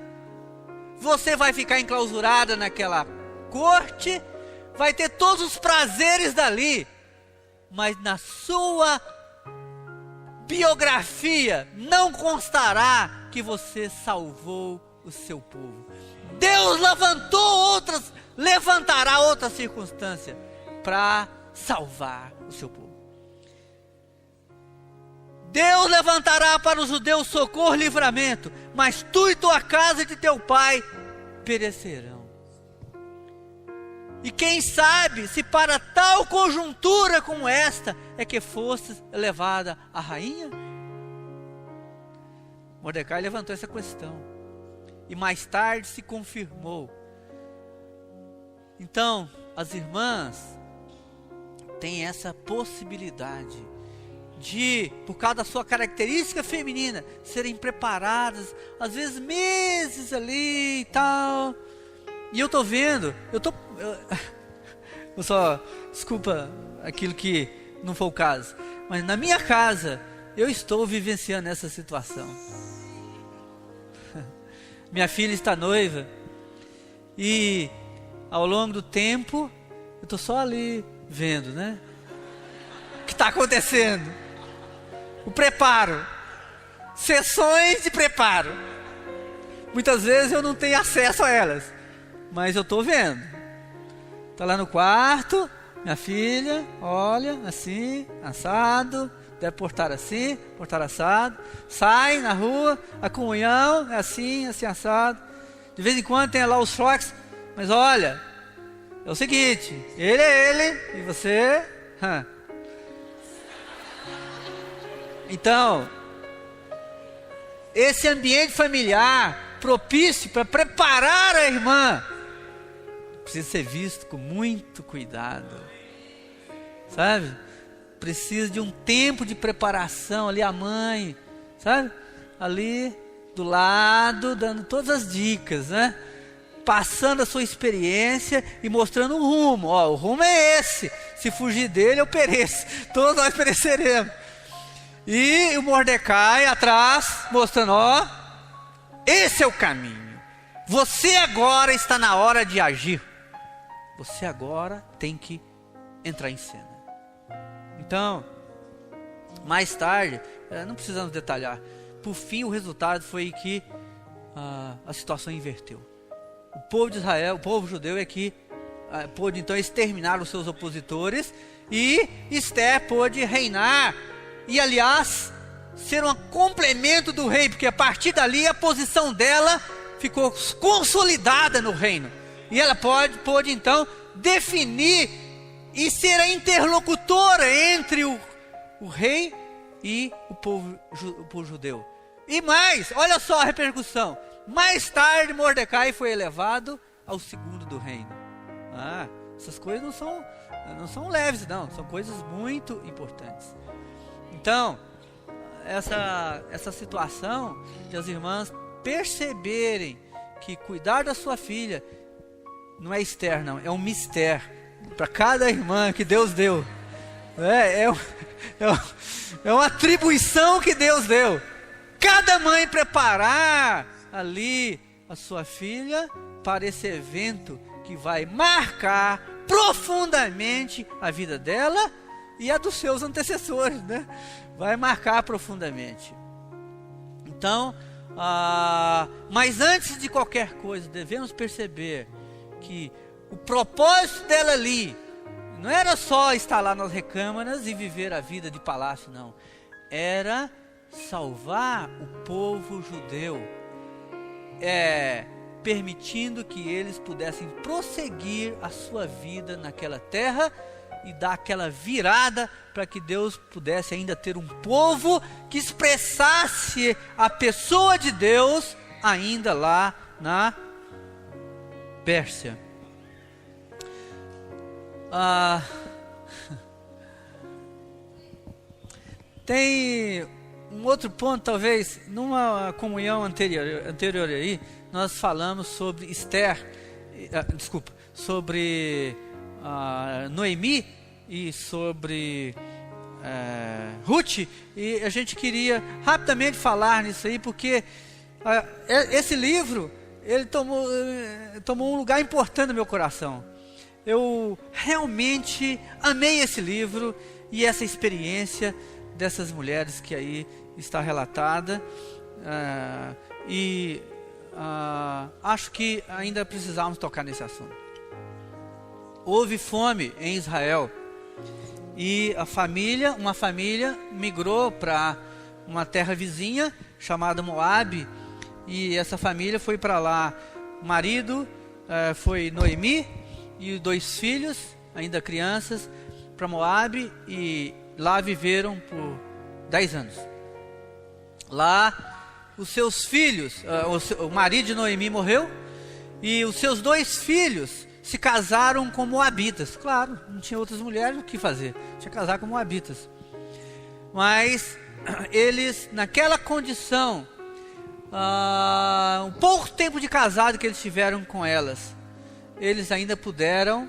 Você vai ficar enclausurada naquela corte, vai ter todos os prazeres dali, mas na sua biografia não constará que você salvou o seu povo. Deus levantará outra circunstância para salvar o seu povo. Deus levantará para os judeus socorro e livramento, mas tu e tua casa e de teu pai perecerão. E quem sabe se para tal conjuntura como esta é que fosse levada a rainha? Mordecai levantou essa questão e mais tarde se confirmou. Então, as irmãs têm essa possibilidade de, por causa da sua característica feminina, serem preparadas, às vezes meses ali e tal. E eu estou vendo, eu só, desculpa aquilo que não foi o caso, mas na minha casa, eu estou vivenciando essa situação. Minha filha está noiva, e ao longo do tempo, eu estou só ali vendo, né? O que está acontecendo? O preparo, sessões de preparo. Muitas vezes eu não tenho acesso a elas, mas eu estou vendo. Está lá no quarto, minha filha, olha, assim, assado, deve portar assim, portar assado. Sai na rua, a comunhão é assim, assim, assado. De vez em quando tem lá os choques, mas olha, é o seguinte, ele é ele, e você... Então, esse ambiente familiar propício para preparar a irmã precisa ser visto com muito cuidado, sabe? Precisa de um tempo de preparação ali, a mãe, sabe? Ali do lado, dando todas as dicas, né? Passando a sua experiência e mostrando o rumo. Ó, o rumo é esse, se fugir dele eu pereço, todos nós pereceremos. E o Mordecai atrás, mostrando, ó, esse é o caminho. Você agora está na hora de agir. Você agora tem que entrar em cena. Então, mais tarde, não precisamos detalhar, por fim o resultado foi que a situação inverteu. O povo de Israel, o povo judeu é que pôde então exterminar os seus opositores, e Esther pôde reinar, e aliás, ser um complemento do rei, porque a partir dali a posição dela ficou consolidada no reino, e ela pôde então definir e ser a interlocutora entre o rei e o povo judeu. E mais, olha só a repercussão, mais tarde Mordecai foi elevado ao segundo do reino. Essas coisas não são leves, não, são coisas muito importantes. Então, essa situação de as irmãs perceberem que cuidar da sua filha não é Esther, não, é um mistério para cada irmã que Deus deu. É uma atribuição que Deus deu. Cada mãe preparar ali a sua filha para esse evento que vai marcar profundamente a vida dela e a dos seus antecessores, né? Vai marcar profundamente. Então, mas antes de qualquer coisa, devemos perceber que o propósito dela ali não era só estar lá nas recâmaras e viver a vida de palácio, não. Era salvar o povo judeu, permitindo que eles pudessem prosseguir a sua vida naquela terra e dar aquela virada para que Deus pudesse ainda ter um povo que expressasse a pessoa de Deus ainda lá na Pérsia. Tem um outro ponto, talvez, numa comunhão anterior aí, nós falamos sobre Esther, sobre Noemi e sobre Ruth, e a gente queria rapidamente falar nisso aí, porque esse livro, ele tomou um lugar importante no meu coração. Eu realmente amei esse livro e essa experiência dessas mulheres que aí está relatada, e acho que ainda precisamos tocar nesse assunto. Houve fome em Israel e uma família migrou para uma terra vizinha chamada Moabe, e essa família foi para lá. O marido foi Noemi e 2 filhos, ainda crianças, para Moabe, e lá viveram por 10 anos. Lá, os seus filhos, o marido de Noemi morreu, e os seus 2 filhos se casaram com moabitas. Claro, não tinha outras mulheres, o que fazer? Tinha que casar com moabitas. Mas eles, naquela condição, um pouco tempo de casado que eles tiveram com elas, eles ainda puderam,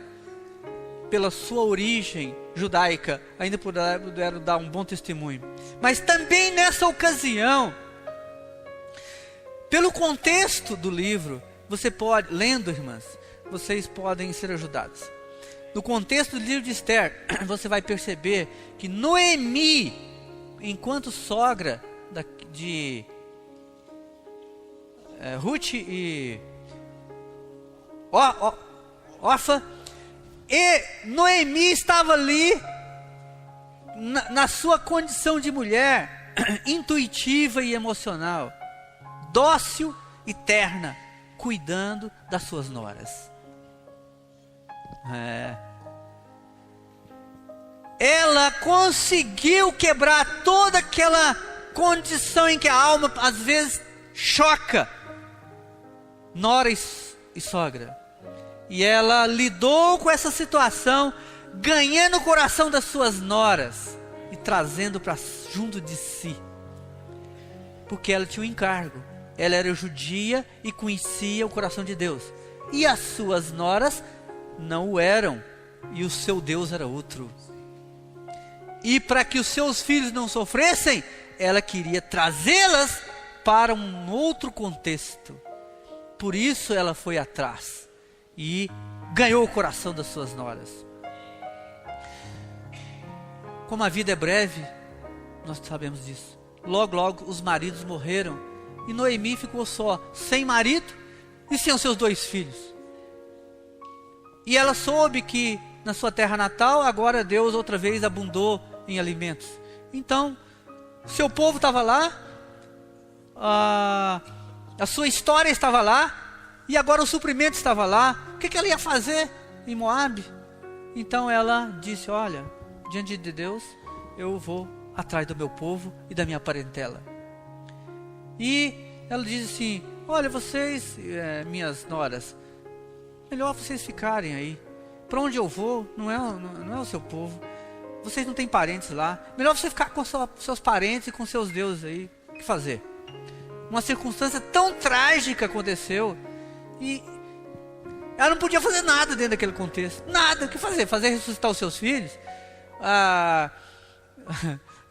pela sua origem judaica, ainda puderam dar um bom testemunho. Mas também nessa ocasião, pelo contexto do livro, você pode, lendo, irmãs, vocês podem ser ajudados. No contexto do livro de Esther, você vai perceber que Noemi, enquanto sogra de Ruth e Orfa, e Noemi estava ali na sua condição de mulher intuitiva e emocional, dócil e terna, cuidando das suas noras. Ela conseguiu quebrar toda aquela condição em que a alma às vezes choca nora e sogra. E ela lidou com essa situação, ganhando o coração das suas noras e trazendo para junto de si, porque ela tinha um encargo. Ela era judia e conhecia o coração de Deus, e as suas noras não o eram, e o seu Deus era outro. E para que os seus filhos não sofressem, ela queria trazê-las para um outro contexto. Por isso ela foi atrás e ganhou o coração das suas noras. Como a vida é breve, nós sabemos disso. Logo, logo os maridos morreram, e Noemi ficou só, sem marido e sem os seus 2 filhos. E ela soube que na sua terra natal, agora Deus outra vez abundou em alimentos. Então, seu povo estava lá, a sua história estava lá, e agora o suprimento estava lá. O que ela ia fazer em Moabe? Então ela disse: olha, diante de Deus, eu vou atrás do meu povo e da minha parentela. E ela disse assim: olha, vocês, minhas noras, melhor vocês ficarem aí. Para onde eu vou, não é o seu povo. Vocês não têm parentes lá. Melhor você ficar com seus parentes e com seus deuses aí. O que fazer? Uma circunstância tão trágica aconteceu, e ela não podia fazer nada dentro daquele contexto. Nada. O que fazer? Fazer ressuscitar os seus filhos?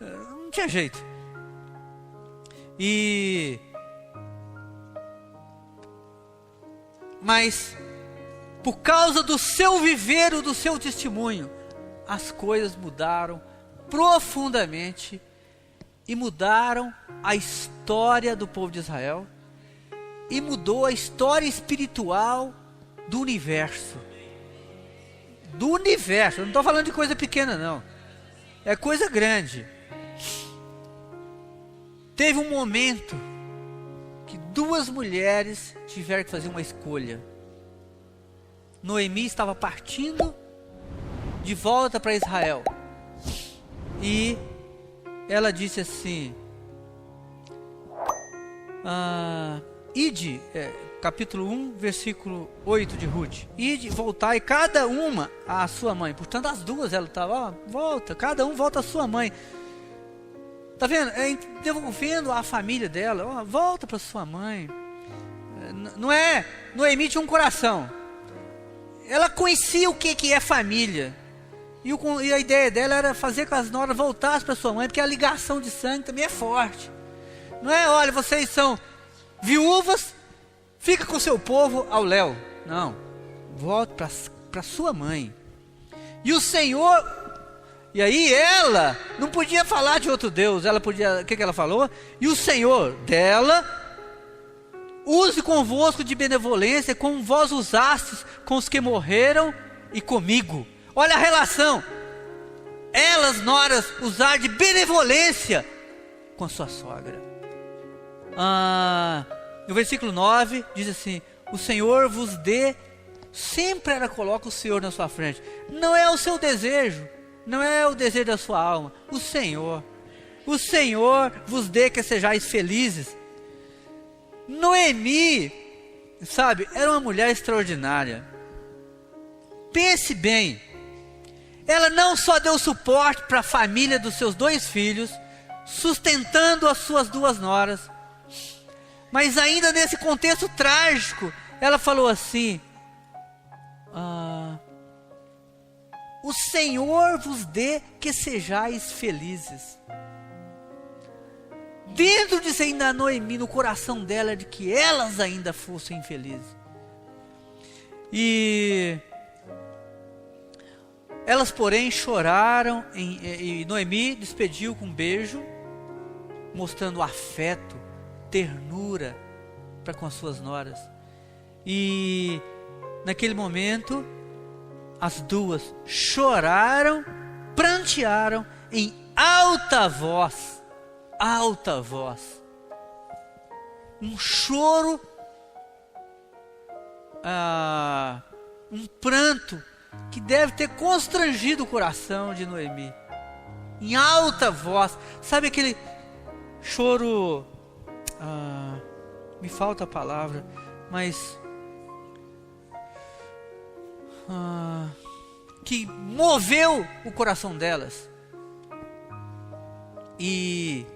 Não tinha jeito. Mas por causa do seu viver, do seu testemunho, as coisas mudaram profundamente, e mudaram a história do povo de Israel, e mudou a história espiritual do universo. Do universo, eu não estou falando de coisa pequena não, é coisa grande. Teve um momento que 2 mulheres tiveram que fazer uma escolha. Noemi estava partindo de volta para Israel. E ela disse assim, ide, capítulo 1, versículo 8 de Ruth. Ide, voltai, cada uma à sua mãe. Portanto, as duas, ela estava, volta, cada um volta à sua mãe. Está vendo? Devolvendo a família dela, volta para sua mãe. Não Noemi tinha um coração. Ela conhecia o que é família. E a ideia dela era fazer com que as noras voltassem para sua mãe, porque a ligação de sangue também é forte. Não é, olha, vocês são viúvas, fica com o seu povo ao léu. Não, volta para sua mãe. E o Senhor, e aí ela não podia falar de outro Deus, ela podia, o que ela falou? E o Senhor dela use convosco de benevolência, como vós usastes com os que morreram e comigo. Olha a relação. Elas, noras, usar de benevolência com a sua sogra. No versículo 9, diz assim, o Senhor vos dê, sempre ela coloca o Senhor na sua frente. Não é o seu desejo, não é o desejo da sua alma, o Senhor vos dê que sejais felizes. Noemi, sabe, era uma mulher extraordinária. Pense bem, ela não só deu suporte para a família dos seus 2 filhos, sustentando as suas 2 noras, mas ainda nesse contexto trágico, ela falou assim, o Senhor vos dê que sejais felizes. Dentro disso ainda Noemi, no coração dela, de que elas ainda fossem felizes. E elas, porém, choraram, e Noemi despediu com um beijo, mostrando afeto, ternura para com as suas noras. E naquele momento, as duas choraram, prantearam em alta voz, um choro, um pranto que deve ter constrangido o coração de Noemi, em alta voz. Sabe aquele choro, me falta a palavra, mas que moveu o coração delas. E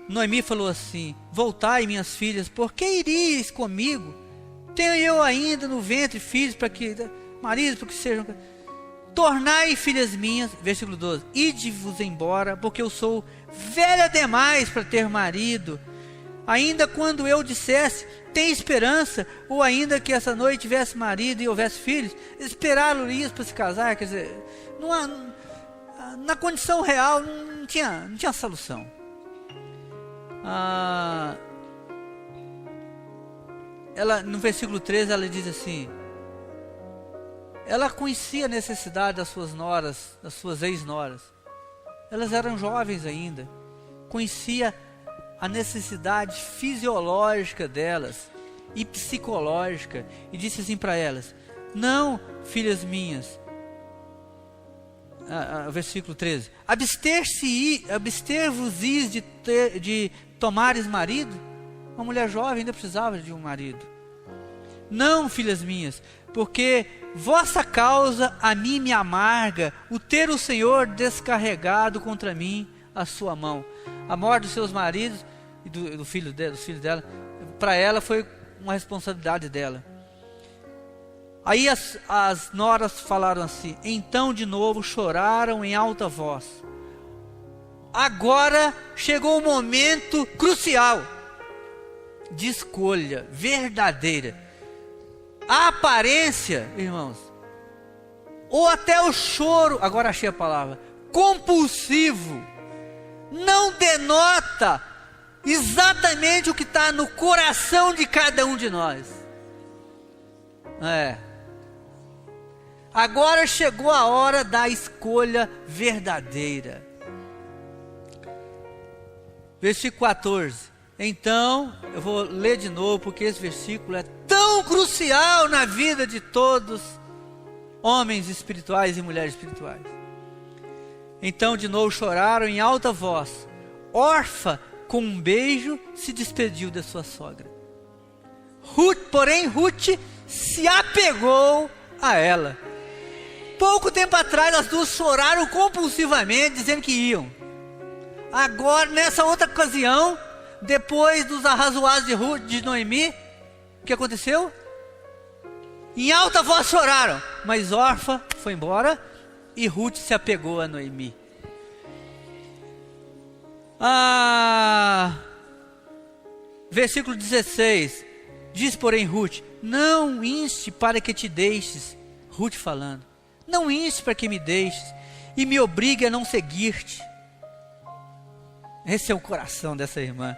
Noemi falou assim, voltai, minhas filhas, por que iríeis comigo? Tenho eu ainda no ventre filhos, para que maridos, para que sejam, tornai filhas minhas. Versículo 12, ide-vos embora, porque eu sou velha demais para ter marido. Ainda quando eu dissesse, tem esperança, ou ainda que essa noite tivesse marido e houvesse filhos, esperá-lo-ias para se casar. Quer dizer, na condição real não tinha solução. Ela, no versículo 13, ela diz assim, ela conhecia a necessidade das suas noras, das suas ex-noras. Elas eram jovens ainda, conhecia a necessidade fisiológica delas e psicológica, e disse assim para elas, não, filhas minhas, versículo 13, abster-vos-is de tomares marido. Uma mulher jovem ainda precisava de um marido. Não, filhas minhas, porque vossa causa a mim me amarga, o ter o Senhor descarregado contra mim a sua mão. A morte dos seus maridos e dos filhos dela, para ela foi uma responsabilidade dela. Aí as noras falaram assim, então de novo choraram em alta voz. Agora chegou o momento crucial de escolha verdadeira. A aparência, irmãos, ou até o choro, agora achei a palavra, compulsivo, não denota exatamente o que está no coração de cada um de nós. Agora chegou a hora da escolha verdadeira. Versículo 14. Então, eu vou ler de novo, porque esse versículo é tão tão crucial na vida de todos, homens espirituais e mulheres espirituais. Então de novo choraram em alta voz. Orfa, com um beijo, se despediu da sua sogra. Porém Ruth se apegou a ela. Pouco tempo atrás as duas choraram compulsivamente, dizendo que iam. Agora, nessa outra ocasião, depois dos arrazoados de Noemi, o que aconteceu? Em alta voz choraram, mas Orfa foi embora e Ruth se apegou a Noemi. Versículo 16, diz porém Ruth: não inste para que te deixes, Ruth falando, não inste para que me deixes e me obrigue a não seguir-te. Esse é o coração dessa irmã.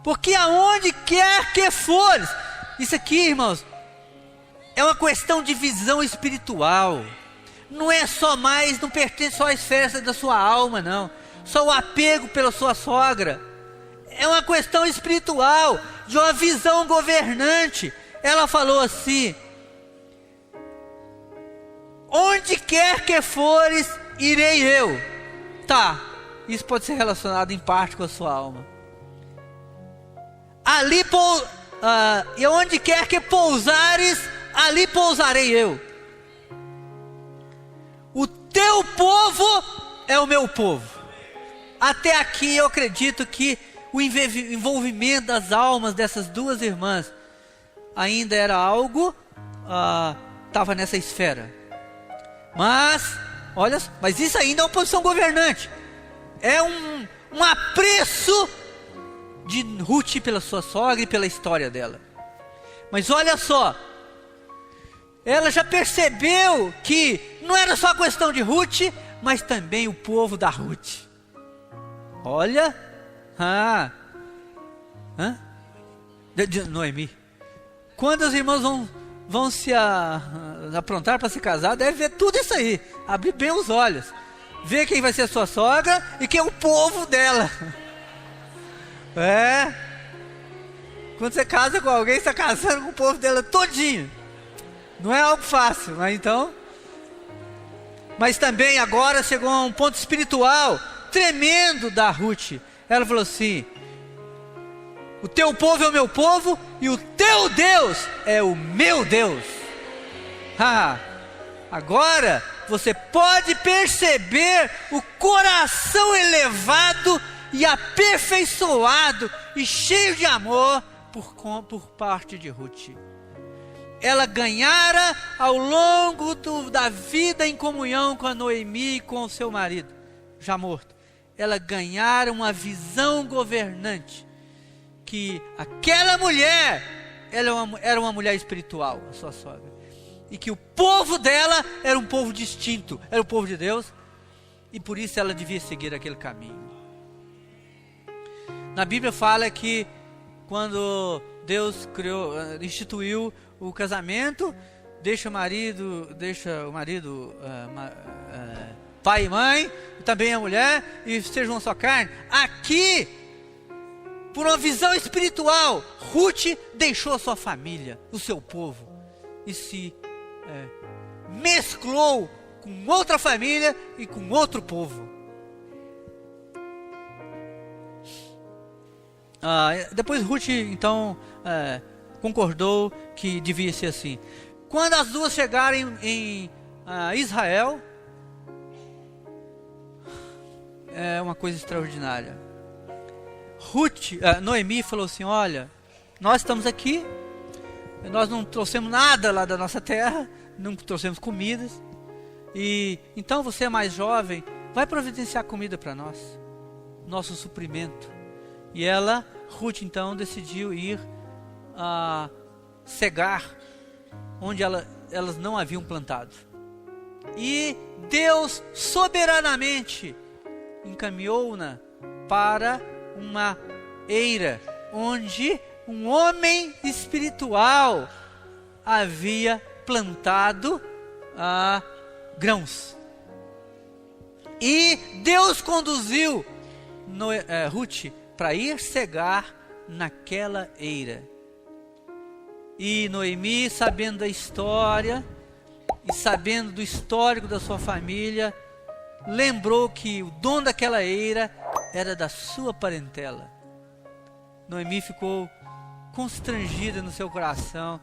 Porque aonde quer que fores, isso aqui, irmãos, é uma questão de visão espiritual. Não é só mais, não pertence só à esfera da sua alma, não. Só o apego pela sua sogra. É uma questão espiritual, de uma visão governante. Ela falou assim: onde quer que fores, irei eu. Tá, isso pode ser relacionado em parte com a sua alma. E onde quer que pousares, ali pousarei eu. O teu povo é o meu povo. Até aqui eu acredito que o envolvimento das almas dessas duas irmãs ainda era algo, estava nessa esfera. Mas, olha, mas isso ainda é uma posição governante. É um apreço de Ruth pela sua sogra e pela história dela. Mas olha só, ela já percebeu que não era só questão de Ruth, mas também o povo da Ruth. Olha, de Noemi. Quando os irmãos vão se aprontar para se casar, deve ver tudo isso aí, abrir bem os olhos, ver quem vai ser a sua sogra e quem é o povo dela. Quando você casa com alguém, você está casando com o povo dela todinho. Não é algo fácil, mas então. Mas também agora chegou a um ponto espiritual tremendo da Ruth. Ela falou assim: o teu povo é o meu povo e o teu Deus é o meu Deus. Agora você pode perceber o coração elevado e aperfeiçoado e cheio de amor por parte de Ruth. Ela ganhara ao longo da vida em comunhão com a Noemi e com o seu marido, já morto. Ela ganhara uma visão governante, que aquela mulher era uma mulher espiritual, a sua sogra, e que o povo dela era um povo distinto, era o povo de Deus, e por isso ela devia seguir aquele caminho. Na Bíblia fala que quando Deus instituiu o casamento, deixa o marido pai e mãe, e também a mulher, e sejam uma só carne. Aqui, por uma visão espiritual, Ruth deixou a sua família, o seu povo, e se mesclou com outra família e com outro povo. Depois Ruth então concordou que devia ser assim. Quando as duas chegarem em Israel, é uma coisa extraordinária. Noemi falou assim: olha, nós estamos aqui, nós não trouxemos nada lá da nossa terra, não trouxemos comidas, e então você é mais jovem, vai providenciar comida para nós, nosso suprimento. E Ruth então decidiu ir cegar onde elas não haviam plantado. E Deus soberanamente encaminhou-na para uma eira onde um homem espiritual havia plantado grãos. E Deus conduziu Ruth para ir cegar naquela eira. E Noemi, sabendo da história e sabendo do histórico da sua família, lembrou que o dono daquela eira era da sua parentela. Noemi ficou constrangida no seu coração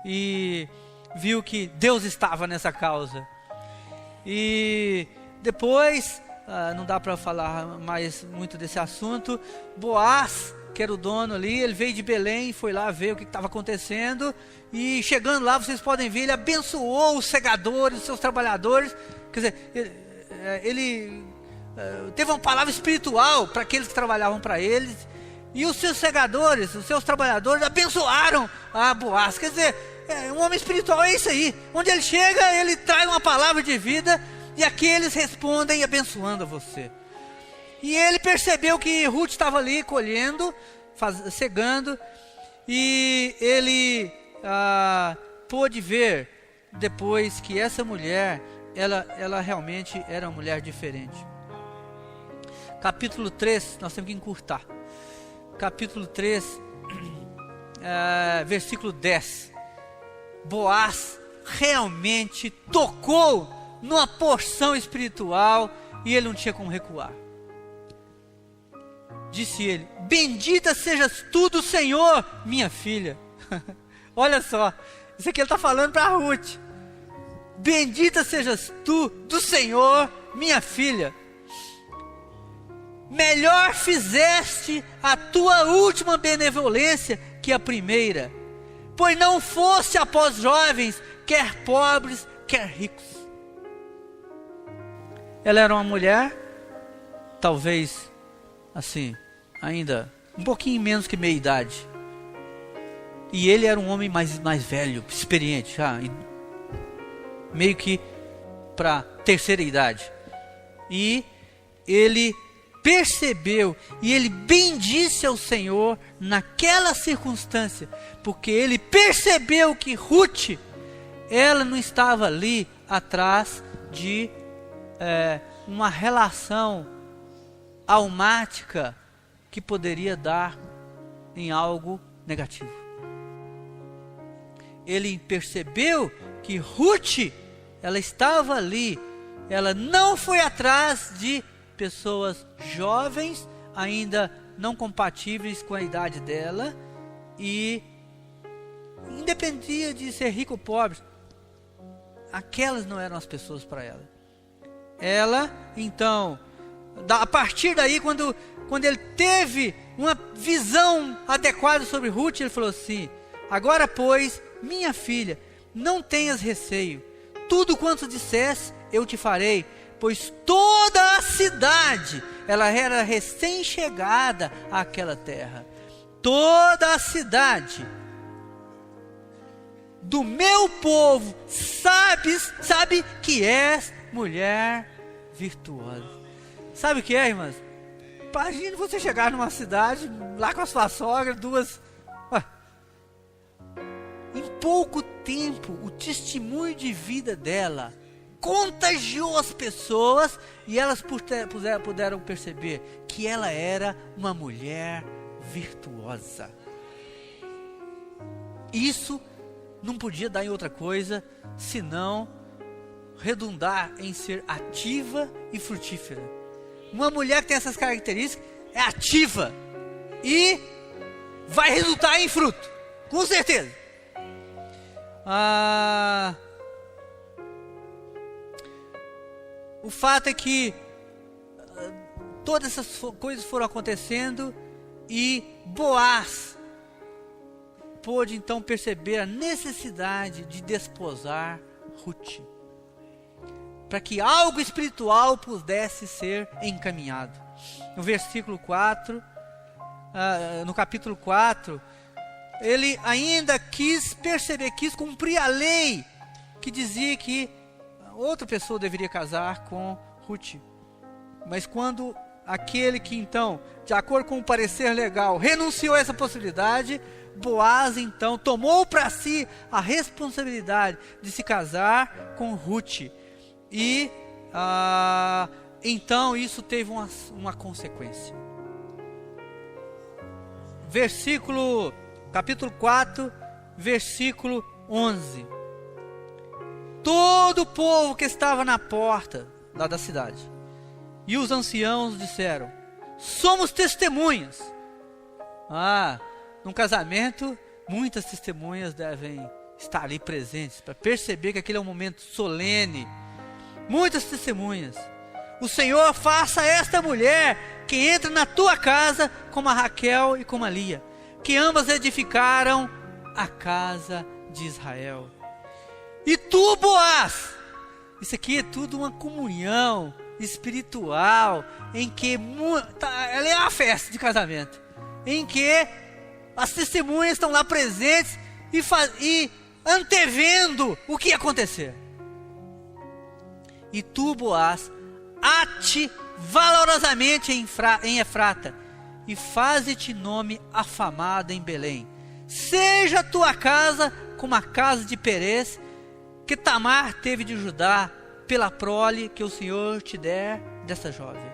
e viu que Deus estava nessa causa. E depois, não dá para falar mais muito desse assunto, Boaz, que era o dono ali, ele veio de Belém, foi lá ver o que estava acontecendo, e chegando lá, vocês podem ver, ele abençoou os segadores, os seus trabalhadores. Quer dizer, ele teve uma palavra espiritual para aqueles que trabalhavam para eles, e os seus segadores, os seus trabalhadores abençoaram a Boaz. Quer dizer, um homem espiritual é isso aí, onde ele chega, ele traz uma palavra de vida, e aqui eles respondem abençoando a você. E ele percebeu que Ruth estava ali colhendo, cegando, e ele pôde ver depois que essa mulher, ela realmente era uma mulher diferente. Capítulo 3, nós temos que encurtar. Capítulo 3, versículo 10. Boaz realmente tocou numa porção espiritual e ele não tinha como recuar. Disse ele: bendita sejas tu do Senhor, minha filha. Olha só, isso aqui ele está falando para Ruth. Bendita sejas tu do Senhor, minha filha. Melhor fizeste a tua última benevolência que a primeira, pois não foste após jovens, quer pobres, quer ricos. Ela era uma mulher, talvez assim, ainda um pouquinho menos que meia idade. E ele era um homem mais velho, experiente, já meio que para terceira idade. E ele percebeu e ele bendisse ao Senhor naquela circunstância, porque ele percebeu que Ruth, ela não estava ali atrás de uma relação almática que poderia dar em algo negativo. Ele percebeu que Ruth, ela estava ali, ela não foi atrás de pessoas jovens, ainda não compatíveis com a idade dela, e independia de ser rico ou pobre, aquelas não eram as pessoas para ela. Ela, então, a partir daí, quando ele teve uma visão adequada sobre Ruth, ele falou assim: agora, pois, minha filha, não tenhas receio, tudo quanto dissesse eu te farei, pois toda a cidade, ela era recém-chegada àquela terra, toda a cidade do meu povo sabe que és mulher virtuosa. Sabe o que é, irmãs? Imagina você chegar numa cidade, lá com a sua sogra, em pouco tempo, o testemunho de vida dela contagiou as pessoas, e elas puderam perceber que ela era uma mulher virtuosa. Isso não podia dar em outra coisa, senão redundar em ser ativa e frutífera. Uma mulher que tem essas características é ativa e vai resultar em fruto, com certeza. O fato é que todas essas coisas foram acontecendo, e Boaz pôde então perceber a necessidade de desposar Ruth, para que algo espiritual pudesse ser encaminhado. No versículo 4, no capítulo 4, ele ainda quis cumprir a lei que dizia que outra pessoa deveria casar com Ruth. Mas quando aquele que então, de acordo com o parecer legal, renunciou a essa possibilidade, Boaz então tomou para si a responsabilidade de se casar com Ruth. E então isso teve uma consequência. Capítulo 4, versículo 11. Todo o povo que estava na porta lá da cidade e os anciãos disseram: somos testemunhas. Num casamento, muitas testemunhas devem estar ali presentes para perceber que aquele é um momento solene. Muitas testemunhas. O Senhor faça a esta mulher que entra na tua casa como a Raquel e como a Lia, que ambas edificaram a casa de Israel. E tu, Boaz, isso aqui é tudo uma comunhão espiritual, em que ela é uma festa de casamento, em que as testemunhas estão lá presentes e antevendo o que ia acontecer. E tu, Boaz, ate valorosamente em Efrata, e faze-te nome afamado em Belém. Seja a tua casa como a casa de Perez, que Tamar teve de Judá, pela prole que o Senhor te der dessa jovem.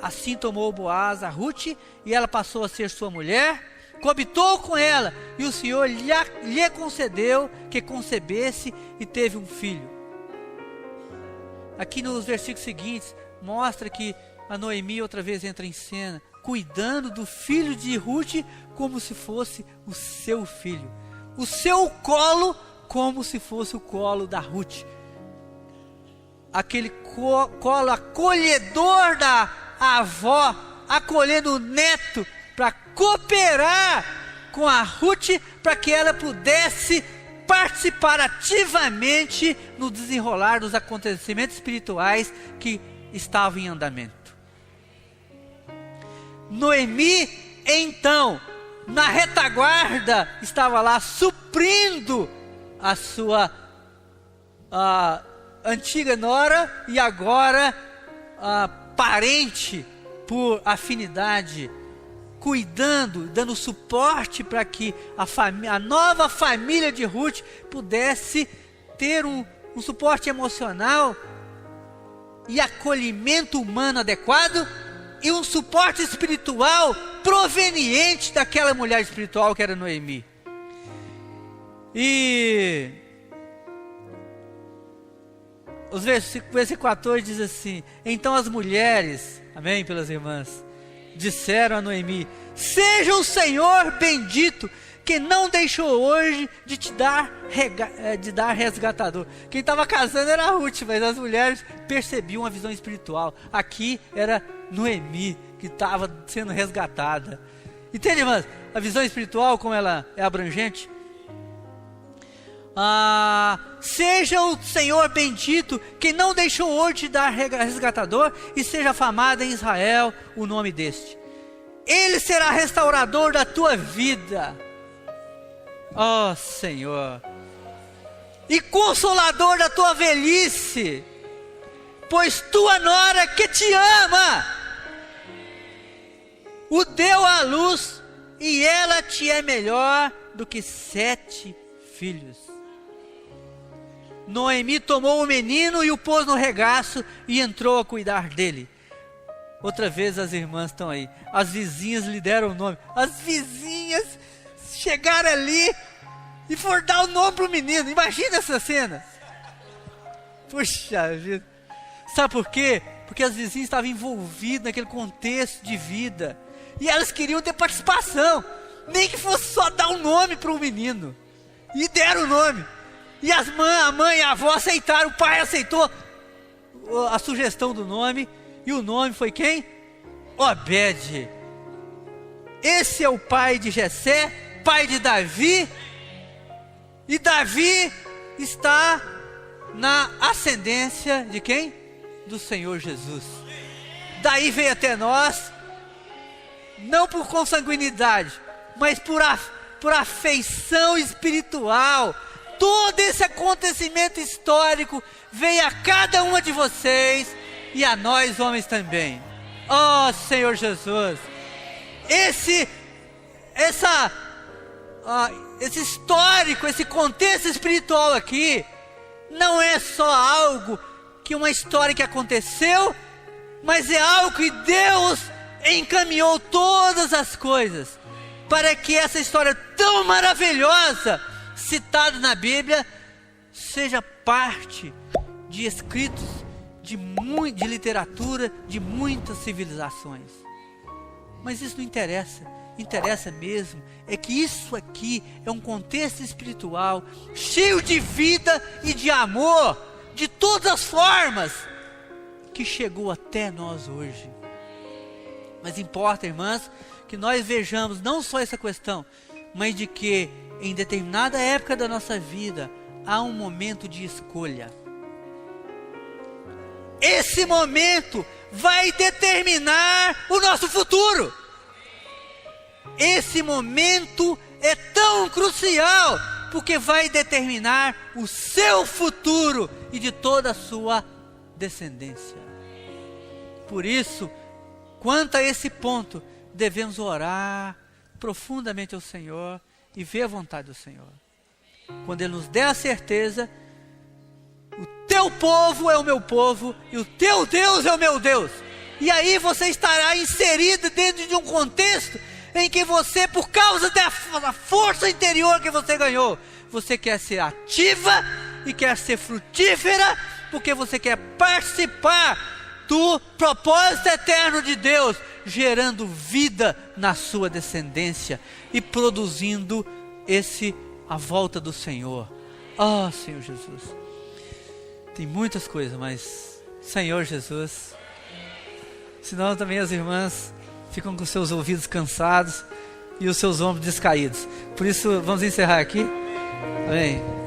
Assim tomou Boaz a Rute, e ela passou a ser sua mulher, coabitou com ela, e o Senhor lhe concedeu que concebesse e teve um filho. Aqui nos versículos seguintes, mostra que a Noemi outra vez entra em cena, cuidando do filho de Rute como se fosse o seu filho. O seu colo como se fosse o colo da Rute. Aquele colo acolhedor da avó, acolhendo o neto para cooperar com a Rute, para que ela pudesse participar ativamente no desenrolar dos acontecimentos espirituais que estavam em andamento. Noemi, então, na retaguarda, estava lá suprindo a sua antiga nora e agora parente por afinidade, cuidando, dando suporte para que a nova família de Ruth pudesse ter um suporte emocional e acolhimento humano adequado e um suporte espiritual proveniente daquela mulher espiritual que era Noemi. E os versículo 14 diz assim: então as mulheres, amém, pelas irmãs, disseram a Noemi: seja o Senhor bendito, que não deixou hoje de te dar resgatador. Quem estava casando era a Ruth, mas as mulheres percebiam a visão espiritual. Aqui era Noemi que estava sendo resgatada. Entende, irmãs? A visão espiritual, como ela é abrangente. Seja o Senhor bendito, que não deixou hoje de dar resgatador, e seja afamado em Israel o nome deste. Ele será restaurador da tua vida, ó Senhor, e consolador da tua velhice, pois tua nora que te ama o deu à luz, e ela te é melhor do que 7 filhos. Noemi tomou o menino e o pôs no regaço e entrou a cuidar dele. Outra vez as irmãs estão aí. As vizinhas lhe deram o nome. As vizinhas chegaram ali e foram dar o nome para o menino. Imagina essa cena. Puxa vida. Sabe por quê? Porque as vizinhas estavam envolvidas naquele contexto de vida. E elas queriam ter participação. Nem que fosse só dar um nome para o menino. E deram o nome. E a mãe e a avó aceitaram, o pai aceitou a sugestão do nome. E o nome foi quem? Obed. Esse é o pai de Jessé, pai de Davi. E Davi está na ascendência de quem? Do Senhor Jesus. Daí veio até nós, não por consanguinidade, mas por afeição espiritual. Todo esse acontecimento histórico veio a cada uma de vocês e a nós homens também. Oh Senhor Jesus, esse histórico, esse contexto espiritual aqui, não é só algo que uma história que aconteceu, mas é algo que Deus encaminhou todas as coisas para que essa história tão maravilhosa citado na Bíblia, seja parte de escritos de literatura de muitas civilizações. Mas isso não interessa. Interessa mesmo é que isso aqui é um contexto espiritual cheio de vida e de amor, de todas as formas, que chegou até nós hoje. Mas importa, irmãs, que nós vejamos não só essa questão, mas de que em determinada época da nossa vida há um momento de escolha. Esse momento vai determinar o nosso futuro. Esse momento é tão crucial, porque vai determinar o seu futuro e de toda a sua descendência. Por isso, quanto a esse ponto, devemos orar profundamente ao Senhor e ver a vontade do Senhor. Quando Ele nos der a certeza, o teu povo é o meu povo e o teu Deus é o meu Deus. E aí você estará inserido dentro de um contexto em que você, por causa da força interior que você ganhou, você quer ser ativa e quer ser frutífera, porque você quer participar do propósito eterno de Deus, gerando vida na sua descendência e produzindo a volta do Senhor. Oh, Senhor Jesus, tem muitas coisas, mas Senhor Jesus, senão também as irmãs ficam com seus ouvidos cansados e os seus ombros descaídos. Por isso, vamos encerrar aqui. Amém.